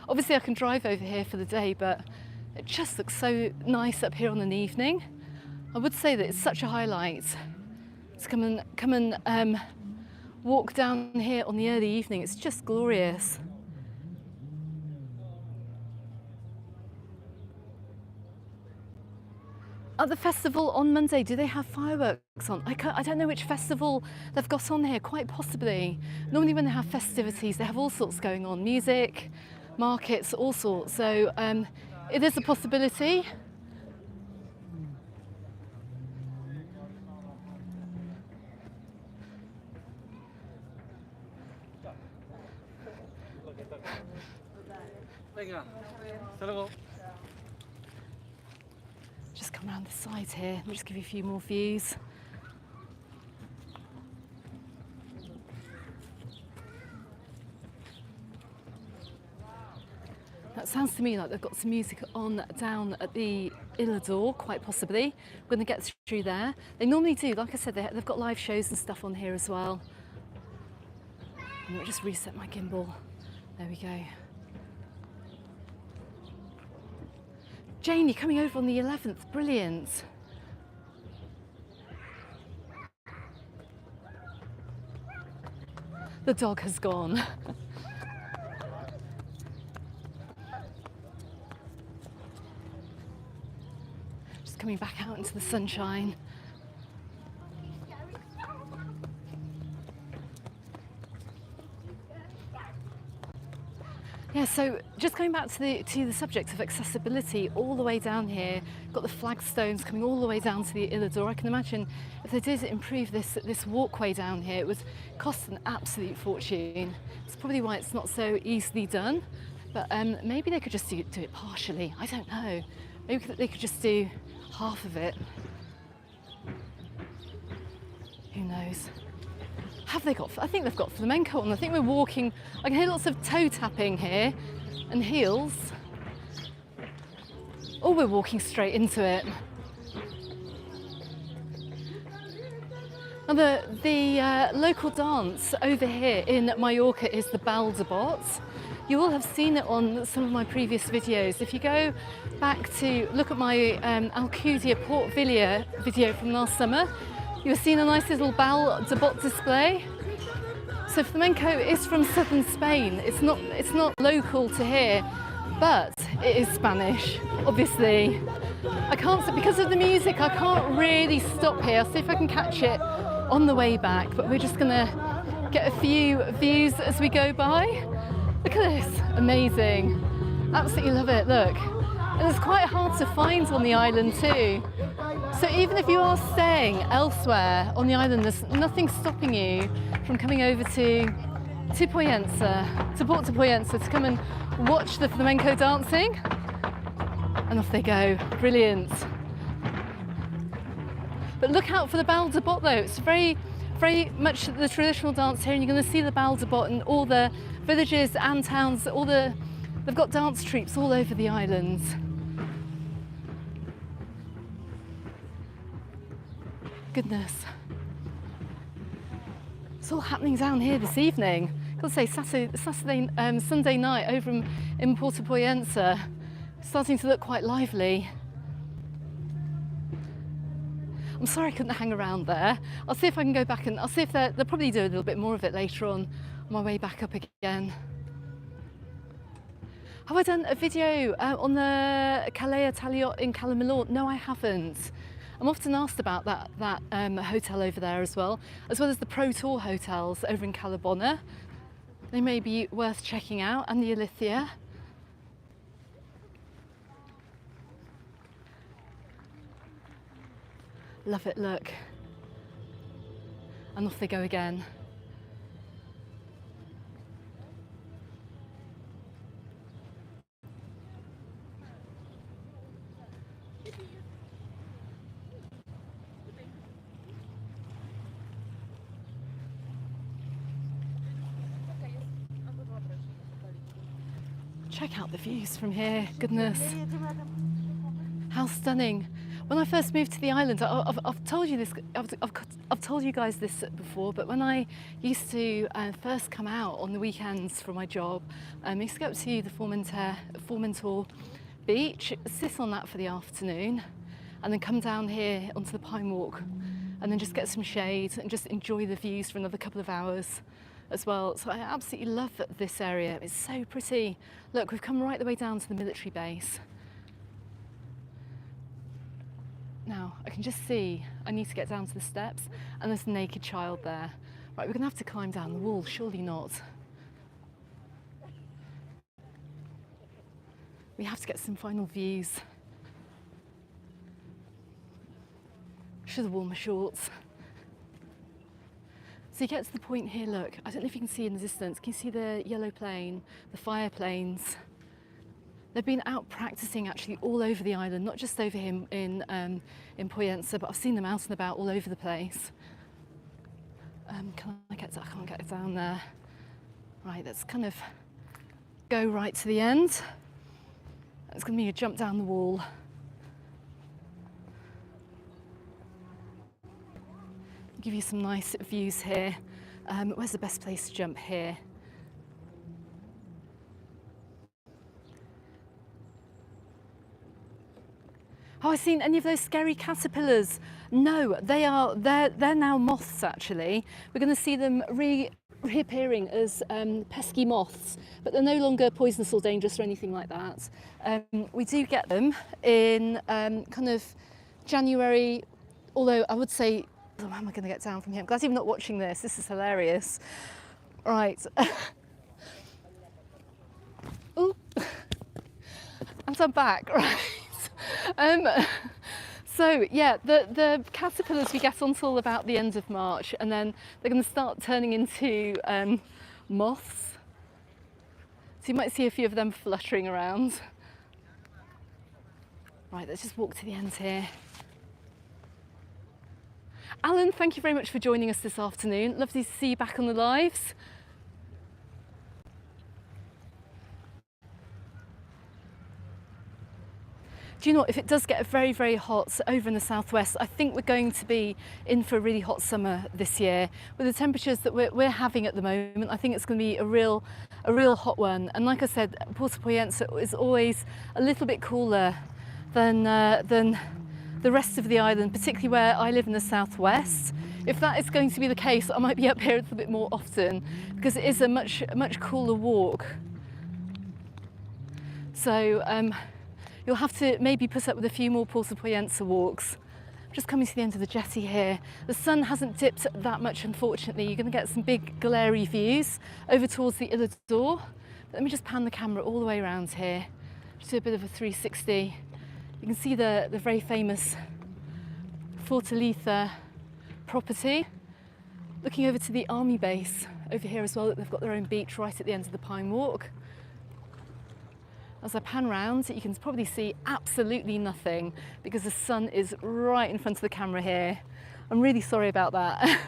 obviously I can drive over here for the day, but it just looks so nice up here on an evening. I would say that it's such a highlight to come and walk down here on the early evening. It's just glorious. At the festival on Monday, do they have fireworks on? I don't know which festival they've got on here, quite possibly. Normally when they have festivities, they have all sorts going on, music, markets, all sorts. So it is a possibility. Just come around the side here. I'll just give you a few more views. That sounds to me like they've got some music on down at the Ile d'Or, quite possibly. We're going to get through there. They normally do, like I said, they've got live shows and stuff on here as well. And I'll just reset my gimbal. There we go. Jane, you're coming over on the 11th. Brilliant. The dog has gone. Just coming back out into the sunshine. Yeah, so just going back to the subject of accessibility, all the way down here, got the flagstones coming all the way down to the Illador. I can imagine if they did improve this walkway down here, it would cost an absolute fortune. It's probably why it's not so easily done, but maybe they could just do it partially. I don't know. Maybe they could just do half of it. Who knows? Have they got? I think they've got flamenco on. I think we're walking. I can hear lots of toe tapping here and heels. Oh, we're walking straight into it. Now the local dance over here in Mallorca is the Baldebot. You will have seen it on some of my previous videos. If you go back to look at my Alcudia Port Villa video from last summer, you were seeing a nice little Baldebot display. So flamenco is from southern Spain. It's not local to here, but it is Spanish, obviously. I can't, because of the music, I can't really stop here. I'll see if I can catch it on the way back, but we're just gonna get a few views as we go by. Look at this, amazing. Absolutely love it, look. And it's quite hard to find on the island too. So even if you are staying elsewhere on the island, there's nothing stopping you from coming over to Pollensa, to Porto Pollensa, to come and watch the flamenco dancing. And off they go, brilliant. But look out for the Baldebot though, it's very much the traditional dance here, and you're going to see the Baldebot in all the villages and towns, they've got dance troupes all over the island. Goodness. It's all happening down here this evening. I've got to say, Sunday night over in Puerto Pollensa, starting to look quite lively. I'm sorry I couldn't hang around there. I'll see if I can go back and I'll see if they'll probably do a little bit more of it later on my way back up again. Have I done a video on the Calais Taliot in Calamalort? No, I haven't. I'm often asked about that hotel over there as well as the Pro Tour hotels over in Calabona. They may be worth checking out, and the Alithia. Love it, look. And off they go again. Check out the views from here, goodness. How stunning. When I first moved to the island, I've told you this, I've told you guys this before, but when I used to first come out on the weekends for my job, I used to go up to the Formentor beach, sit on that for the afternoon, and then come down here onto the Pine Walk, and then just get some shade and just enjoy the views for another couple of hours as well. So I absolutely love this area. It's so pretty. Look, we've come right the way down to the military base. Now, I can just see I need to get down to the steps, and there's a naked child there. Right, we're gonna have to climb down the wall, surely not. We have to get some final views. Should have worn my shorts. So you get to the point here, look, I don't know if you can see in the distance, can you see the yellow plane, the fire planes? They've been out practicing actually all over the island, not just over here in Pollensa, but I've seen them out and about all over the place. I can't get down there. Right, let's kind of go right to the end. It's going to be a jump down the wall. Give you some nice views here. Where's the best place to jump here? Oh, I've seen any of those scary caterpillars? No, they're now moths actually. We're going to see them reappearing as pesky moths, but they're no longer poisonous or dangerous or anything like that. We do get them in kind of January, although I would say, oh, how am I going to get down from here? I'm glad you're not watching this. This is hilarious. Right. And I'm back, right? So yeah, the caterpillars we get until about the end of March, and then they're going to start turning into moths. So you might see a few of them fluttering around. Right, let's just walk to the end here. Alan, thank you very much for joining us this afternoon. Lovely to see you back on the lives. Do you know what, if it does get very, very hot over in the southwest, I think we're going to be in for a really hot summer this year. With the temperatures that we're having at the moment, I think it's going to be a real hot one. And like I said, Puerto Pollensa is always a little bit cooler than the rest of the island, particularly where I live in the southwest. If that is going to be the case, I might be up here a little bit more often because it is a much cooler walk. So you'll have to maybe put up with a few more Puerto Pollensa walks. Just coming to the end of the jetty here. The sun hasn't dipped that much, unfortunately. You're going to get some big glary views over towards the Isla d'Or. Let me just pan the camera all the way around here. Just do a bit of a 360. You can see the very famous Fortaleza property. Looking over to the army base over here as well, they've got their own beach right at the end of the Pine Walk. As I pan round, you can probably see absolutely nothing because the sun is right in front of the camera here. I'm really sorry about that.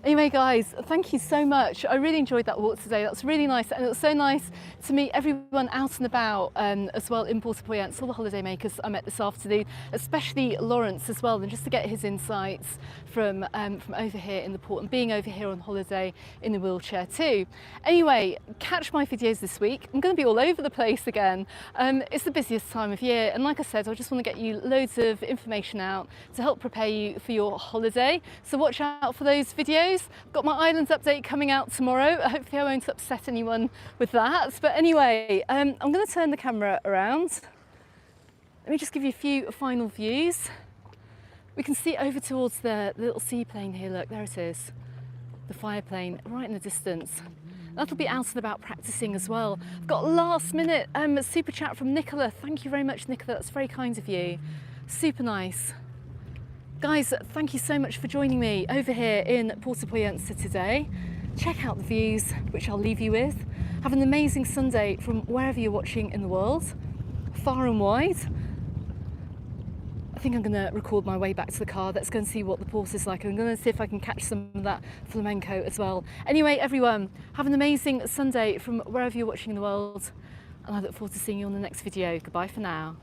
Anyway guys, thank you so much. I really enjoyed that walk today. That's really nice, and it was so nice to meet everyone out and about as well in Puerto Pollensa, all the holidaymakers I met this afternoon, especially Lawrence as well, and just to get his insights from over here in the port and being over here on holiday in a wheelchair too. Anyway, catch my videos this week. I'm going to be all over the place again. It's the busiest time of year, and like I said, I just want to get you loads of information out to help prepare you for your holiday. So watch out for those videos. Got my islands update coming out tomorrow. Hopefully I won't upset anyone with that. But anyway, I'm going to turn the camera around. Let me just give you a few final views. We can see over towards the little seaplane here. Look, there it is. The fire plane right in the distance. That'll be out and about practicing as well. I've got a last minute super chat from Nicola. Thank you very much, Nicola. That's very kind of you. Super nice. Guys, thank you so much for joining me over here in Puerto Pollensa today. Check out the views, which I'll leave you with. Have an amazing Sunday from wherever you're watching in the world, far and wide. I think I'm going to record my way back to the car. Let's go and see what the port is like. I'm going to see if I can catch some of that flamenco as well. Anyway, everyone, have an amazing Sunday from wherever you're watching in the world, and I look forward to seeing you on the next video. Goodbye for now.